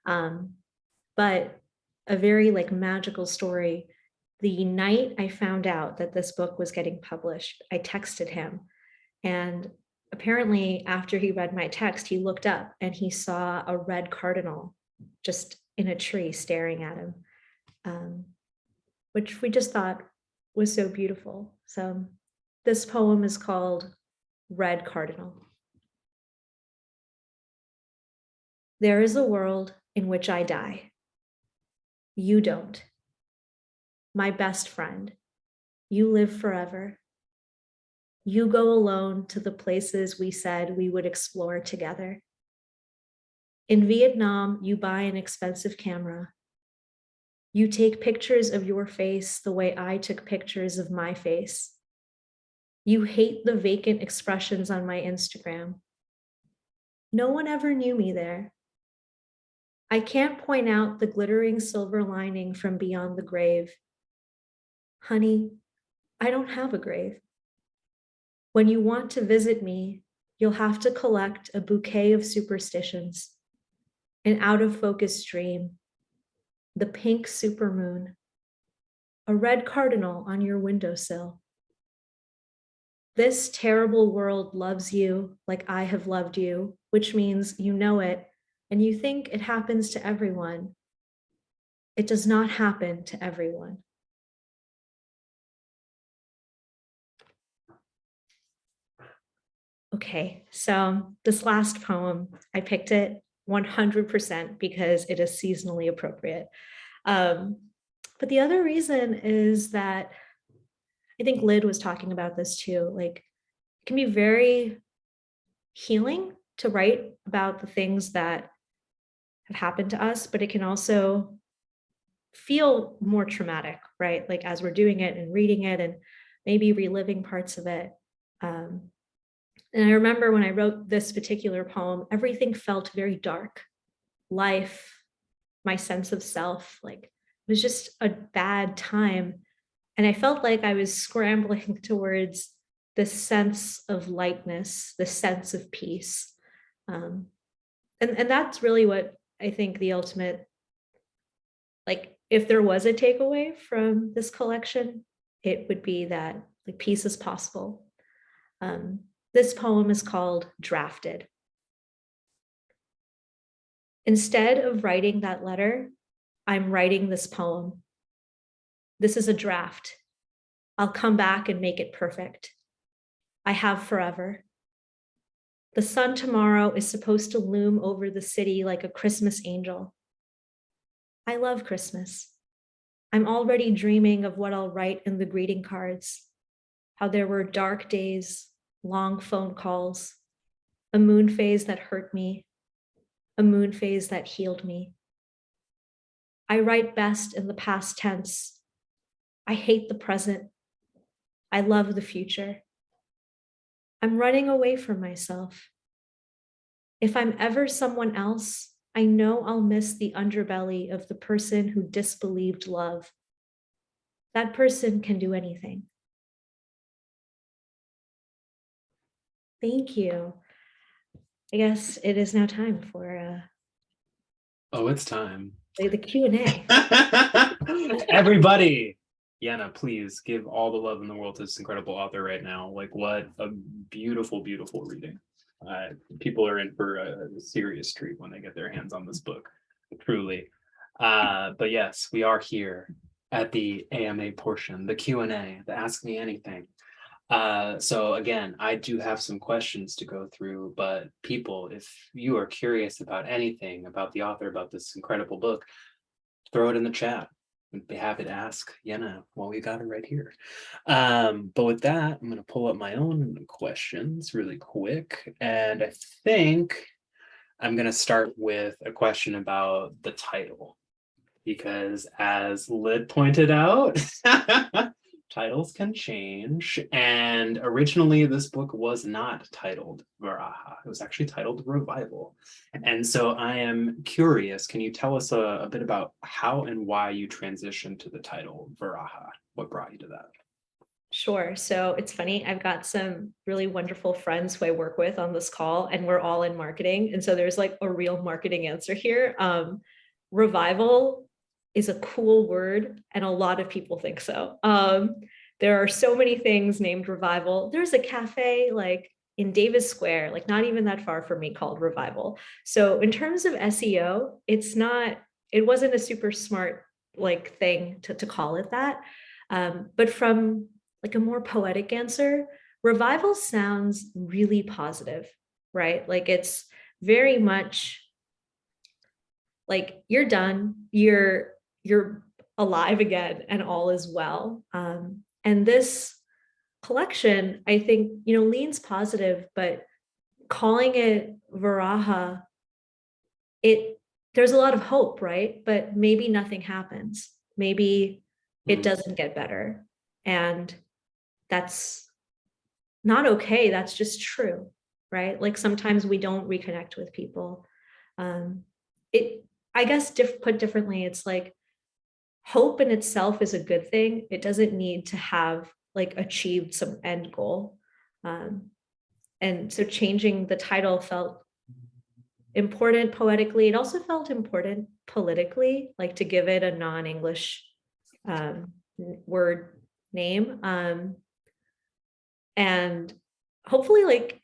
But a very magical story. The night I found out that this book was getting published, I texted him. And apparently after he read my text, he looked up and he saw a red cardinal just in a tree staring at him, which we just thought was so beautiful. So this poem is called Red Cardinal. There is a world in which I die. You don't. My best friend, you live forever. You go alone to the places we said we would explore together. In Vietnam, you buy an expensive camera. You take pictures of your face the way I took pictures of my face. You hate the vacant expressions on my Instagram. No one ever knew me there. I can't point out the glittering silver lining from beyond the grave. Honey, I don't have a grave. When you want to visit me, you'll have to collect a bouquet of superstitions, an out-of-focus dream, the pink supermoon, a red cardinal on your windowsill. This terrible world loves you like I have loved you, which means you know it and you think it happens to everyone. It does not happen to everyone. Okay, so this last poem, I picked it 100% because it is seasonally appropriate. But the other reason is that I think Lyd was talking about this too. It can be very healing to write about the things that have happened to us, but it can also feel more traumatic, right? As we're doing it and reading it and maybe reliving parts of it. And I remember when I wrote this particular poem, everything felt very dark. Life, my sense of self, it was just a bad time. And I felt like I was scrambling towards this sense of lightness, this sense of peace. And that's really what I think the ultimate, if there was a takeaway from this collection, it would be that peace is possible. This poem is called Drafted. Instead of writing that letter, I'm writing this poem. This is a draft. I'll come back and make it perfect. I have forever. The sun tomorrow is supposed to loom over the city like a Christmas angel. I love Christmas. I'm already dreaming of what I'll write in the greeting cards, how there were dark days, long phone calls, a moon phase that hurt me, a moon phase that healed me. I write best in the past tense. I hate the present. I love the future. I'm running away from myself. If I'm ever someone else, I know I'll miss the underbelly of the person who disbelieved love. That person can do anything. Thank you. I guess it is now time for Oh, it's time. the Q&A. Everybody, Yena, please give all the love in the world to this incredible author right now. Like, what a beautiful, beautiful reading. People are in for a serious treat when they get their hands on this book, truly. But yes, we are here at the AMA portion, the Q&A, the Ask Me Anything. So again, I do have some questions to go through, but people, if you are curious about anything about the author, about this incredible book, throw it in the chat. I'd be happy to ask Yena. Well, we got it right here. But with that, I'm going to pull up my own questions really quick. And I think I'm going to start with a question about the title. Because as Lyd pointed out, titles can change. And originally this book was not titled Viraha. It was actually titled Revival. And so I am curious, can you tell us a bit about how and why you transitioned to the title Viraha? What brought you to that? Sure. So it's funny, I've got some really wonderful friends who I work with on this call, and we're all in marketing. And so there's like a real marketing answer here. Revival is a cool word, and a lot of people think so. There are so many things named Revival. There's a cafe like in Davis Square, like not even that far from me, called Revival. So in terms of SEO, it wasn't a super smart like thing to call it that. But from like a more poetic answer, revival sounds really positive, right? Like it's very much like you're done, you're alive again, and all is well. And this collection, I think, leans positive, but calling it Viraha, there's a lot of hope, right? But maybe nothing happens. Maybe it doesn't get better. And that's not okay. That's just true, right? Like sometimes we don't reconnect with people. I guess put differently, it's like hope in itself is a good thing. It doesn't need to have like achieved some end goal. And so changing the title felt important poetically. It also felt important politically, like to give it a non-English word name. And hopefully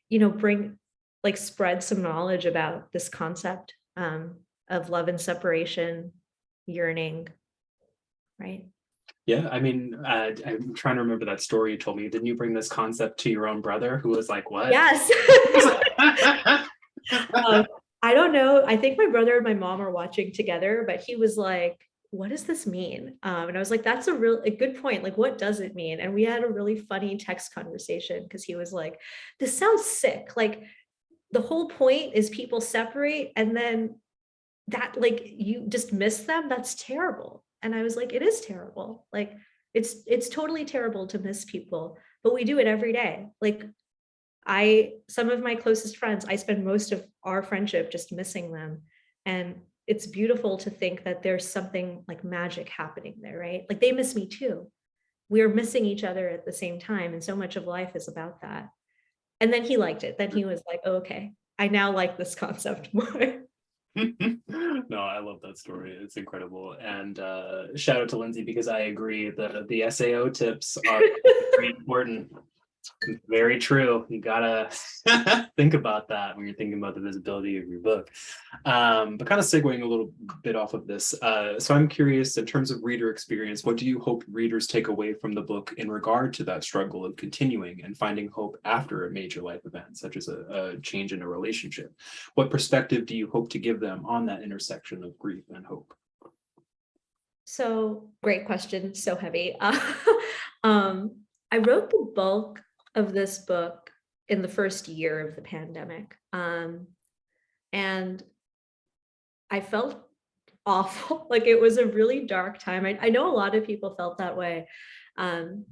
spread some knowledge about this concept of love and separation, yearning, right? Yeah, I mean, I'm trying to remember that story you told me. Didn't you bring this concept to your own brother who was like, what? Yes. I don't know. I think my brother and my mom are watching together, but he was like, what does this mean? And I was like, that's a good point. Like, what does it mean? And we had a really funny text conversation because he was like, this sounds sick. Like the whole point is people separate and then that like you just miss them. That's terrible. And I was like, it is terrible. Like it's totally terrible to miss people, but we do it every day. Like some of my closest friends, I spend most of our friendship just missing them. And it's beautiful to think that there's something like magic happening there, right? Like they miss me too. We're missing each other at the same time. And so much of life is about that. And then he liked it. Then he was like, oh, okay, I now like this concept more. No, I love that story. It's incredible. And shout out to Lindsay, because I agree that the SAO tips are very important. Very true. You gotta think about that when you're thinking about the visibility of your book. But kind of segueing a little bit off of this. So I'm curious, in terms of reader experience, what do you hope readers take away from the book in regard to that struggle of continuing and finding hope after a major life event, such as a change in a relationship? What perspective do you hope to give them on that intersection of grief and hope? So great question. So heavy. I wrote the bulk of this book in the first year of the pandemic. And I felt awful. Like it was a really dark time. I know a lot of people felt that way. And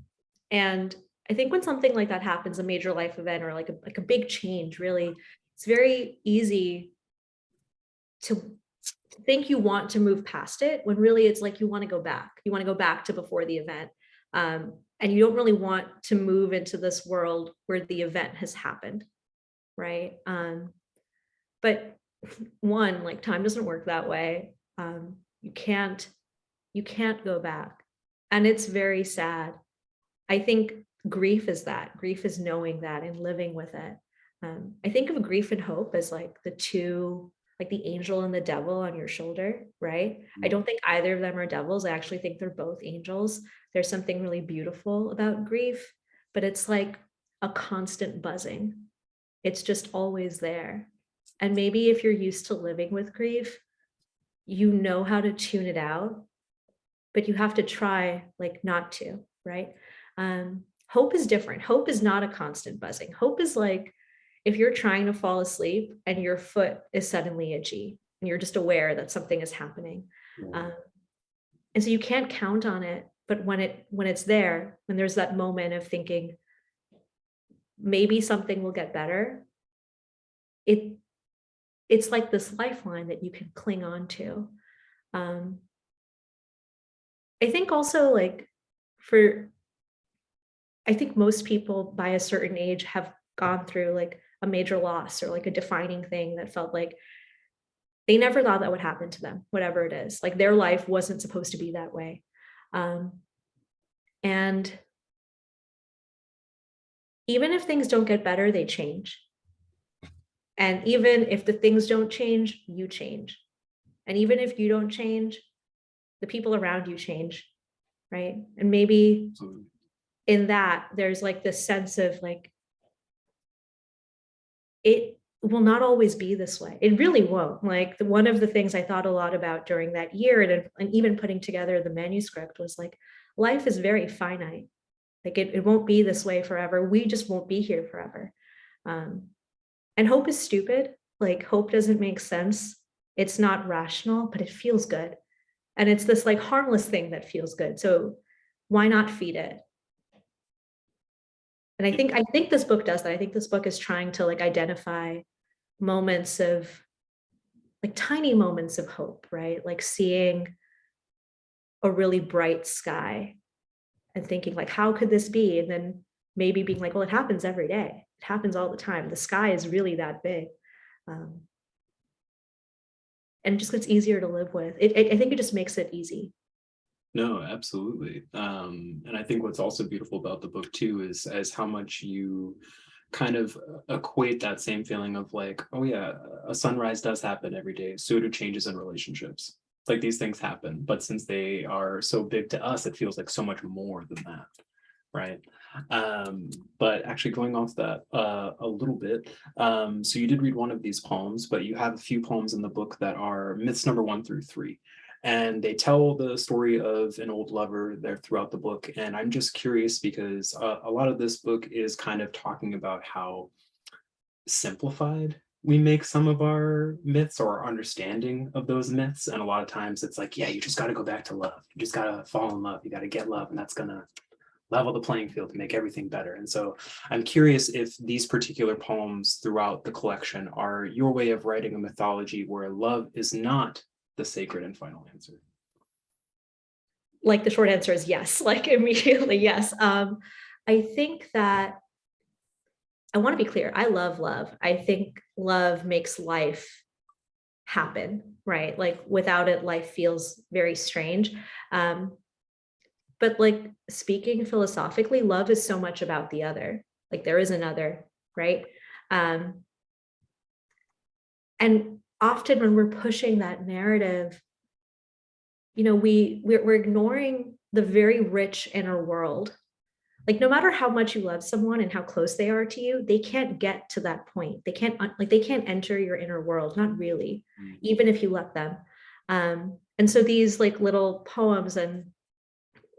I think when something like that happens, a major life event or like a big change, really, it's very easy to think you want to move past it when really it's like you want to go back. You want to go back to before the event. And you don't really want to move into this world where the event has happened, right? But one, like time doesn't work that way. You can't go back. And it's very sad. I think grief is that. Grief is knowing that and living with it. I think of grief and hope as like the two, like the angel and the devil on your shoulder, right? I don't think either of them are devils. I actually think they're both angels. There's something really beautiful about grief, but it's like a constant buzzing. It's just always there. And maybe if you're used to living with grief, you know how to tune it out, but you have to try like not to, right? Hope is different. Hope is not a constant buzzing. Hope is like if you're trying to fall asleep and your foot is suddenly itchy and you're just aware that something is happening. And so you can't count on it, but when it's there, when there's that moment of thinking, maybe something will get better, it's like this lifeline that you can cling on to. I think also like I think most people by a certain age have gone through like a major loss or like a defining thing that felt like they never thought that would happen to them, whatever it is. Like their life wasn't supposed to be that way. And even if things don't get better, they change. And even if the things don't change, you change. And even if you don't change, the people around you change, right? And maybe in that, there's like this sense of like, it will not always be this way. It really won't. Like one of the things I thought a lot about during that year and even putting together the manuscript was like, life is very finite. Like it won't be this way forever. We just won't be here forever. And hope is stupid. Like hope doesn't make sense. It's not rational, but it feels good. And it's this like harmless thing that feels good. So why not feed it? And I think this book does that. I think this book is trying to like identify moments of like tiny moments of hope, right? Like seeing a really bright sky and thinking like, how could this be? And then maybe being like, well, it happens every day. It happens all the time. The sky is really that big. And it just gets easier to live with. I think it just makes it easy. No, absolutely. And I think what's also beautiful about the book too is as how much you kind of equate that same feeling of like, oh yeah, a sunrise does happen every day. So do changes in relationships. Like these things happen, but since they are so big to us, it feels like so much more than that, right? But actually going off that a little bit, so you did read one of these poems, but you have a few poems in the book that are myths number 1 through 3. And they tell the story of an old lover there throughout the book. And I'm just curious because a lot of this book is kind of talking about how simplified we make some of our myths or our understanding of those myths. And a lot of times it's like, yeah, you just got to go back to love. You just got to fall in love. You got to get love. And that's going to level the playing field to make everything better. And so I'm curious if these particular poems throughout the collection are your way of writing a mythology where love is not the sacred and final answer. Like the short answer is yes, like immediately yes. I think that I want to be clear. I love love. I think love makes life happen, right? Like without it, life feels very strange. But like speaking philosophically, love is so much about the other. Like there is another, right? And often when we're pushing that narrative, you know, we're ignoring the very rich inner world. Like no matter how much you love someone and how close they are to you, they can't get to that point. They can't enter your inner world, not really, even if you let them. And so these like little poems and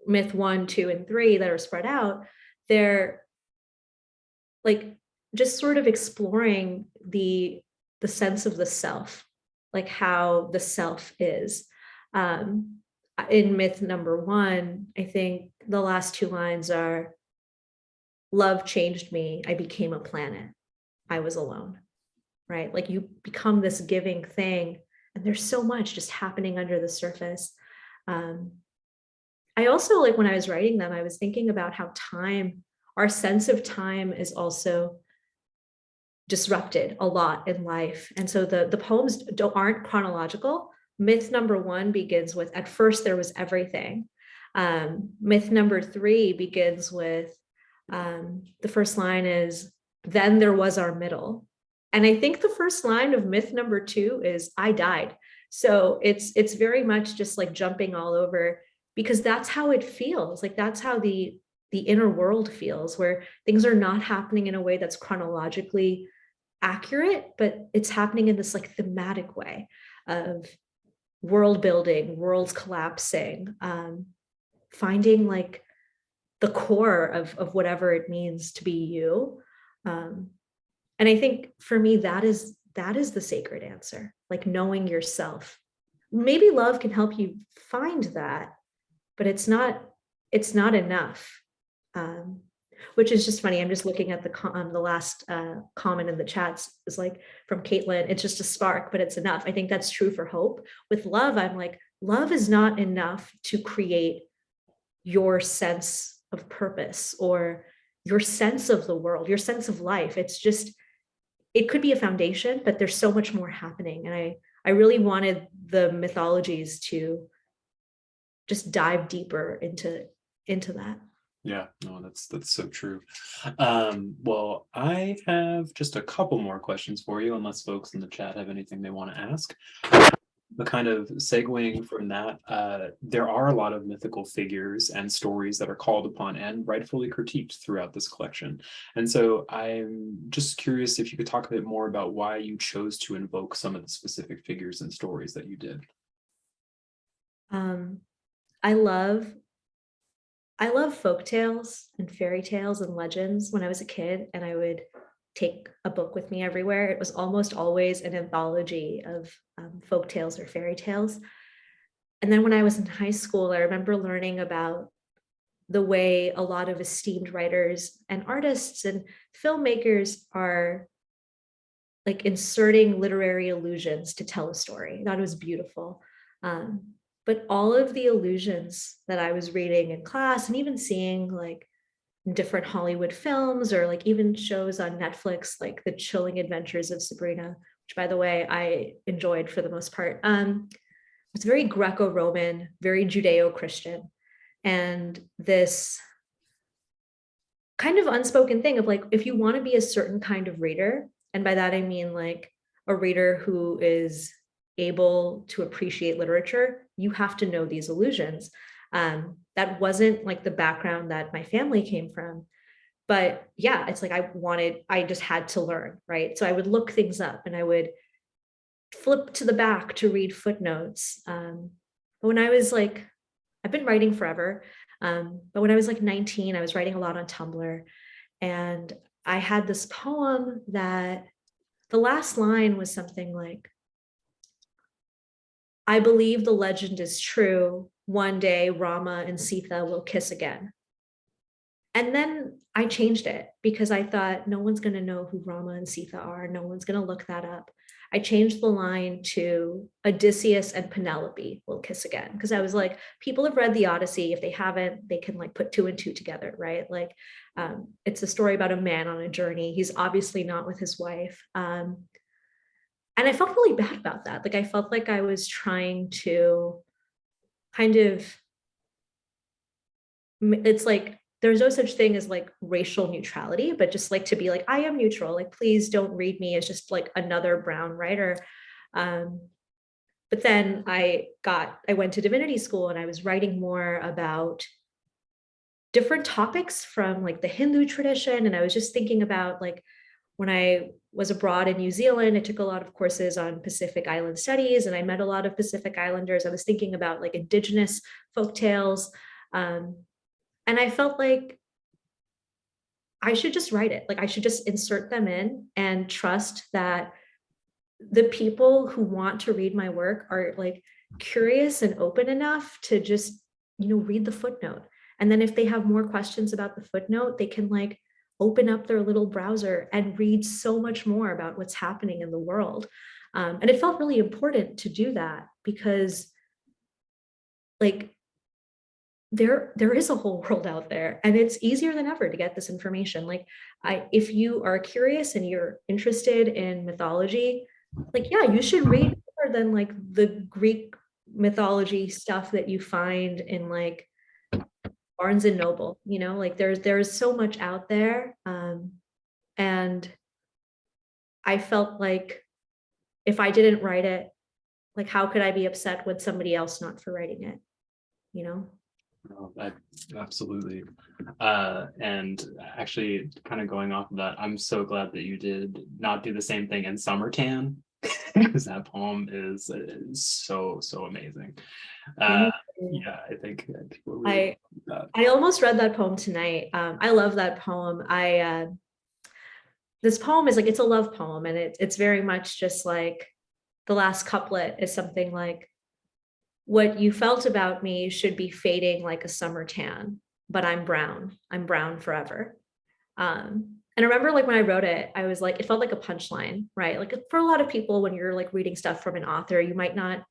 myth 1, 2, and 3 that are spread out, they're like just sort of exploring the sense of the self, like how the self is. In myth number 1, I think the last 2 lines are, love changed me, I became a planet, I was alone, right? Like you become this giving thing, And there's so much just happening under the surface. I also, like, when I was writing them, I was thinking about how time, our sense of time is also disrupted a lot in life. And so the poems aren't chronological. Myth number 1 begins with, at first there was everything. Myth number 3 begins with, the first line is, then there was our middle. And I think the first line of myth number 2 is, I died. So it's very much just like jumping all over, because that's how it feels. Like, that's how the inner world feels, where things are not happening in a way that's chronologically accurate, but it's happening in this like thematic way of world building, worlds collapsing, finding like the core of whatever it means to be you. And I think for me, that is the sacred answer, like knowing yourself. Maybe love can help you find that, but it's not enough. Which is just funny. I'm just looking at the last comment in the chats is like from Caitlin, it's just a spark, but it's enough. I think that's true for hope. With love, I'm like, love is not enough to create your sense of purpose or your sense of the world, your sense of life. It's just, it could be a foundation, but there's so much more happening. And I really wanted the mythologies to just dive deeper into that. Yeah, no, that's so true. Well, I have just a couple more questions for you, unless folks in the chat have anything they want to ask. But kind of segueing from that, there are a lot of mythical figures and stories that are called upon and rightfully critiqued throughout this collection. And so I'm just curious if you could talk a bit more about why you chose to invoke some of the specific figures and stories that you did. I love folk tales and fairy tales and legends. When I was a kid and I would take a book with me everywhere, it was almost always an anthology of folk tales or fairy tales. And then when I was in high school, I remember learning about the way a lot of esteemed writers and artists and filmmakers are like inserting literary allusions to tell a story. I thought it was beautiful. But all of the allusions that I was reading in class and even seeing like different Hollywood films or like even shows on Netflix, like The Chilling Adventures of Sabrina, which by the way, I enjoyed for the most part. It's very Greco-Roman, very Judeo-Christian. And this kind of unspoken thing of like, if you want to be a certain kind of reader, and by that I mean like a reader who is able to appreciate literature, you have to know these allusions. That wasn't like the background that my family came from. But yeah, it's like I just had to learn, right? So I would look things up and I would flip to the back to read footnotes. But when I was like, I've been writing forever, but when I was like 19, I was writing a lot on Tumblr. And I had this poem that the last line was something like, I believe the legend is true. One day Rama and Sita will kiss again. And then I changed it because I thought no one's going to know who Rama and Sita are. No one's going to look that up. I changed the line to Odysseus and Penelope will kiss again. Because I was like, people have read the Odyssey. If they haven't, they can like put 2 and 2 together, right? Like it's a story about a man on a journey. He's obviously not with his wife. And I felt really bad about that. Like I felt like I was trying to kind of, it's like, there's no such thing as like racial neutrality, but just like to be like, I am neutral. Like, please don't read me as just like another brown writer. But then I went to divinity school and I was writing more about different topics from like the Hindu tradition. And I was just thinking about like, when I was abroad in New Zealand, I took a lot of courses on Pacific Island studies and I met a lot of Pacific Islanders. I was thinking about like indigenous folktales. And I felt like I should just write it. Like I should just insert them in and trust that the people who want to read my work are like curious and open enough to just, read the footnote. And then if they have more questions about the footnote, they can like open up their little browser and read so much more about what's happening in the world. And it felt really important to do that because like there is a whole world out there, and it's easier than ever to get this information. Like if you are curious and you're interested in mythology, like, yeah, you should read more than like the Greek mythology stuff that you find in like Barnes and Noble, you know, like there's so much out there. And I felt like if I didn't write it, like how could I be upset with somebody else not for writing it, you know? Oh, absolutely. And actually kind of going off of that, I'm so glad that you did not do the same thing in Summer Tan, because that poem is so amazing. Yeah, I think people really that. I almost read that poem tonight. I love that poem. This poem is like, it's a love poem, and it's very much just like the last couplet is something like, what you felt about me should be fading like a summer tan, but I'm brown forever. And I remember like when I wrote it, I was like, it felt like a punchline, right? Like for a lot of people, when you're like reading stuff from an author, you might not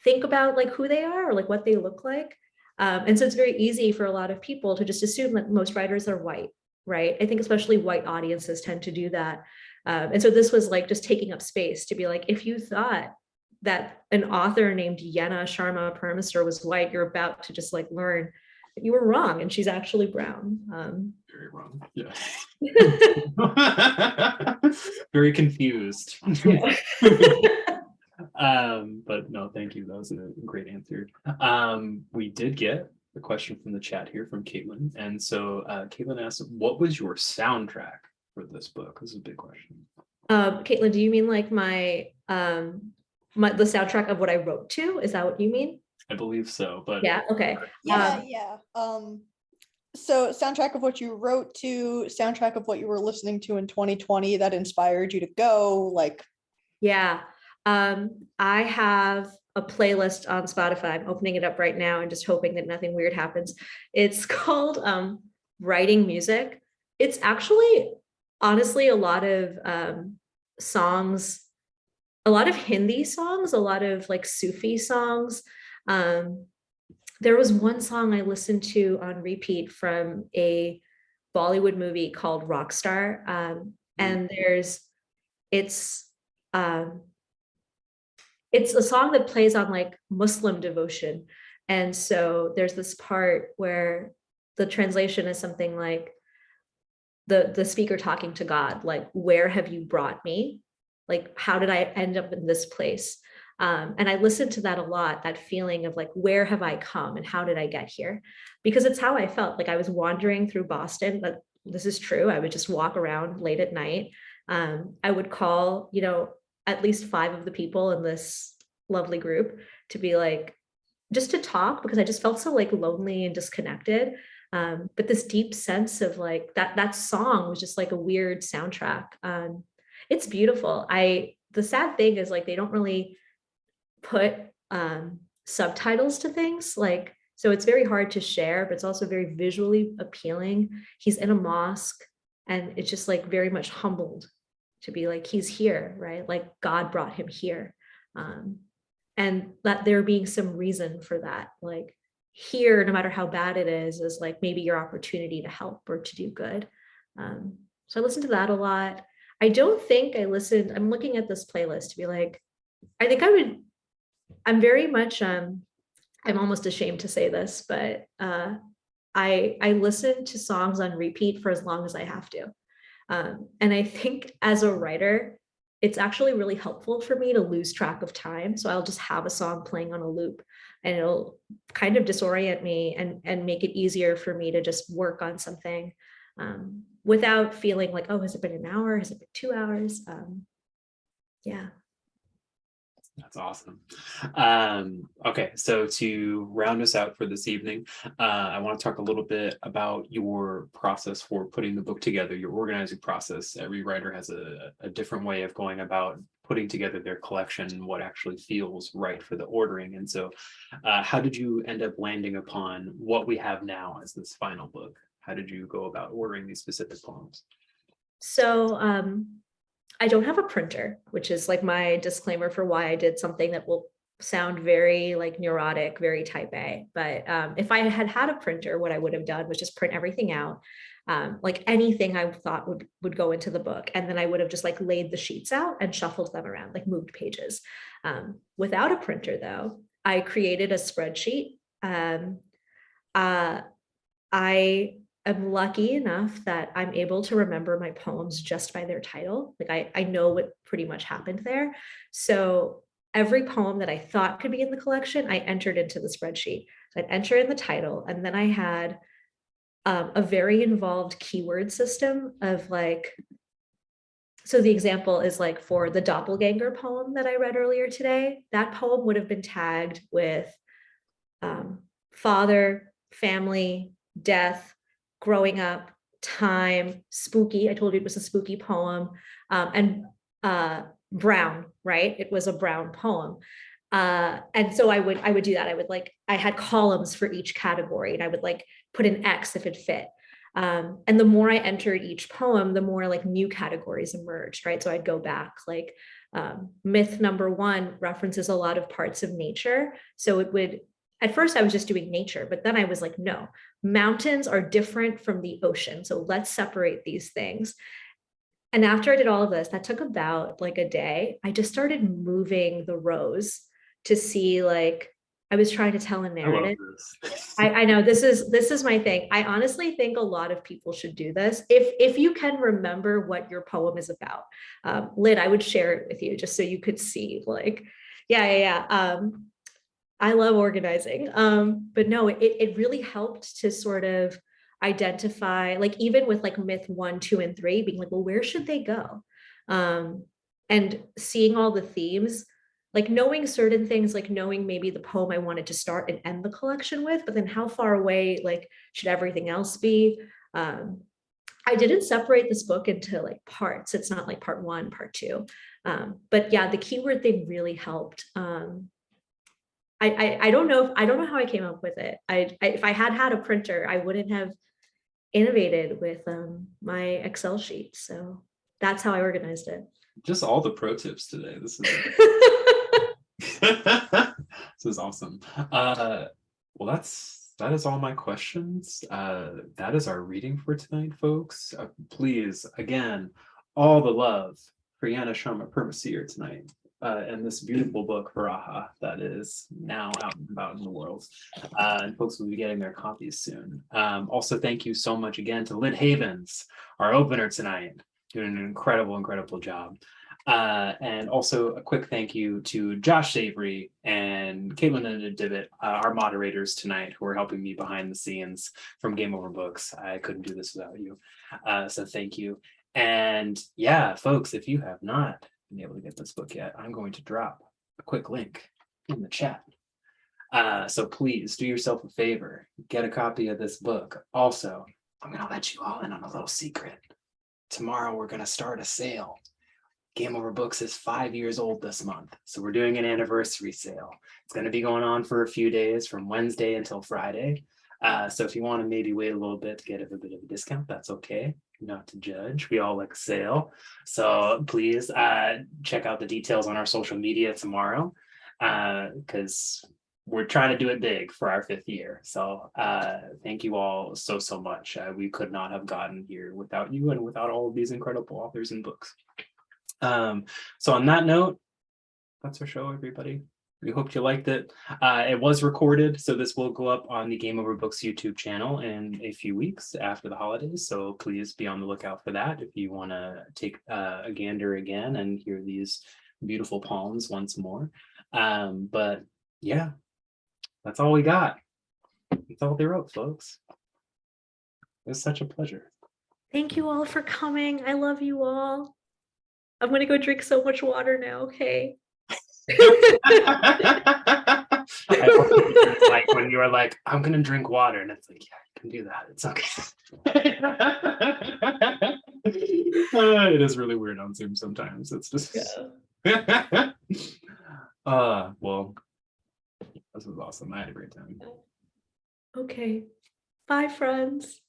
think about like who they are or like what they look like. And so it's very easy for a lot of people to just assume that most writers are white, right? I think especially white audiences tend to do that. And so this was like just taking up space to be like, if you thought that an author named Yena Sharma Purmasir was white, you're about to just like learn that you were wrong, and she's actually brown. Very wrong. Yeah. Very confused. But no, thank you. That was a great answer. We did get a question from the chat here from Caitlin. And so Caitlin asked, what was your soundtrack for this book? This is a big question. Caitlin, do you mean like the soundtrack of what I wrote to? Is that what you mean? I believe so, but yeah, okay. Yeah. So soundtrack of what you wrote to, soundtrack of what you were listening to in 2020 that inspired you to go, like. Yeah. I have a playlist on Spotify. I'm opening it up right now and just hoping that nothing weird happens. It's called Writing Music. It's actually honestly a lot of songs, a lot of Hindi songs, a lot of like Sufi songs. There was one song I listened to on repeat from a Bollywood movie called Rockstar. And it's a song that plays on like Muslim devotion. And so there's this part where the translation is something like the speaker talking to God, like, where have you brought me? Like, how did I end up in this place? And I listened to that a lot, that feeling of like, where have I come and how did I get here? Because it's how I felt. Like I was wandering through Boston, but this is true. I would just walk around late at night. I would call, at least 5 of the people in this lovely group to be like, just to talk, because I just felt so like lonely and disconnected. But this deep sense of like that song was just like a weird soundtrack. It's beautiful. The sad thing is like, they don't really put subtitles to things, like, so it's very hard to share, but it's also very visually appealing. He's in a mosque and it's just like very much humbled to be like, he's here, right? Like God brought him here. And that there being some reason for that, like here, no matter how bad it is like maybe your opportunity to help or to do good. So I listened to that a lot. I don't think I listened, I'm looking at this playlist to be like, I think I'm very much, I'm almost ashamed to say this, but I listen to songs on repeat for as long as I have to. And I think as a writer, it's actually really helpful for me to lose track of time. So I'll just have a song playing on a loop and it'll kind of disorient me and make it easier for me to just work on something without feeling like, oh, has it been an hour? Has it been 2 hours? Yeah. That's awesome. Okay, so to round us out for this evening, I want to talk a little bit about your process for putting the book together, your organizing process. Every writer has a different way of going about putting together their collection, what actually feels right for the ordering. And so how did you end up landing upon what we have now as this final book? How did you go about ordering these specific poems? So I don't have a printer, which is like my disclaimer for why I did something that will sound very like neurotic, very type A. But if I had had a printer, what I would have done was just print everything out, like anything I thought would go into the book. And then I would have just like laid the sheets out and shuffled them around, like moved pages. Without a printer though, I created a spreadsheet. I am lucky enough that I'm able to remember my poems just by their title. Like I know what pretty much happened there. So every poem that I thought could be in the collection, I entered into the spreadsheet. So I'd enter in the title, and then I had a very involved keyword system of like, so the example is like for the doppelganger poem that I read earlier today, that poem would have been tagged with father, family, death, growing up, time, spooky. I told you it was a spooky poem, and brown, right? It was a brown poem. And so I would do that. I had columns for each category, and I would like put an X if it fit. And the more I entered each poem, the more like new categories emerged, right? So I'd go back, like myth number 1 references a lot of parts of nature. So it would, at first I was just doing nature, but then I was like, no, mountains are different from the ocean. So let's separate these things. And after I did all of this, that took about like a day. I just started moving the rows to see, like, I was trying to tell a narrative. I know this is my thing. I honestly think a lot of people should do this. If you can remember what your poem is about. Lyd, I would share it with you just so you could see, like, yeah. I love organizing. But no, it really helped to sort of identify, like, even with like myth 1, 2, and 3, being like, well, where should they go? And seeing all the themes, like knowing certain things, like knowing maybe the poem I wanted to start and end the collection with, but then how far away, like, should everything else be? I didn't separate this book into like parts. It's not like part 1, part 2. But yeah, the keyword thing really helped. I don't know how I came up with it. If I had a printer, I wouldn't have innovated with my Excel sheet. So that's how I organized it. Just all the pro tips today. This is this is awesome. Well, that is all my questions. That is our reading for tonight, folks. Please, again, all the love for Yena Sharma Purmasir tonight. And this beautiful book, VIRAHA, that is now out and about in the world. And folks will be getting their copies soon. Also, thank you so much again to Lyd Havens, our opener tonight, doing an incredible job. And also a quick thank you to Josh Savory and Caitlin and Divot, our moderators tonight, who are helping me behind the scenes from Game Over Books. I couldn't do this without you. So thank you. And yeah, folks, if you have not been able to get this book yet, I'm going to drop a quick link in the chat. So please do yourself a favor, get a copy of this book. Also, I'm going to let you all in on a little secret. Tomorrow we're going to start a sale. Game Over Books is 5 years old this month, so we're doing an anniversary sale. It's going to be going on for a few days from Wednesday until Friday. So if you want to maybe wait a little bit to get a bit of a discount, that's okay. Not to judge. We all like a sale. So please check out the details on our social media tomorrow, because we're trying to do it big for our 5th year. So thank you all so much. We could not have gotten here without you and without all of these incredible authors and books. So on that note, that's our show, everybody. We hope you liked it. It was recorded, so this will go up on the Game Over Books YouTube channel in a few weeks after the holidays. So please be on the lookout for that if you want to take a gander again and hear these beautiful poems once more. But yeah, that's all we got. That's all they wrote, folks. It was such a pleasure. Thank you all for coming. I love you all. I'm going to go drink so much water now, okay? I like when you were like, I'm gonna drink water, and it's like, yeah, you can do that. It's okay. It is really weird on Zoom sometimes. It's just well, this was awesome. I had a great time. Okay. Bye, friends.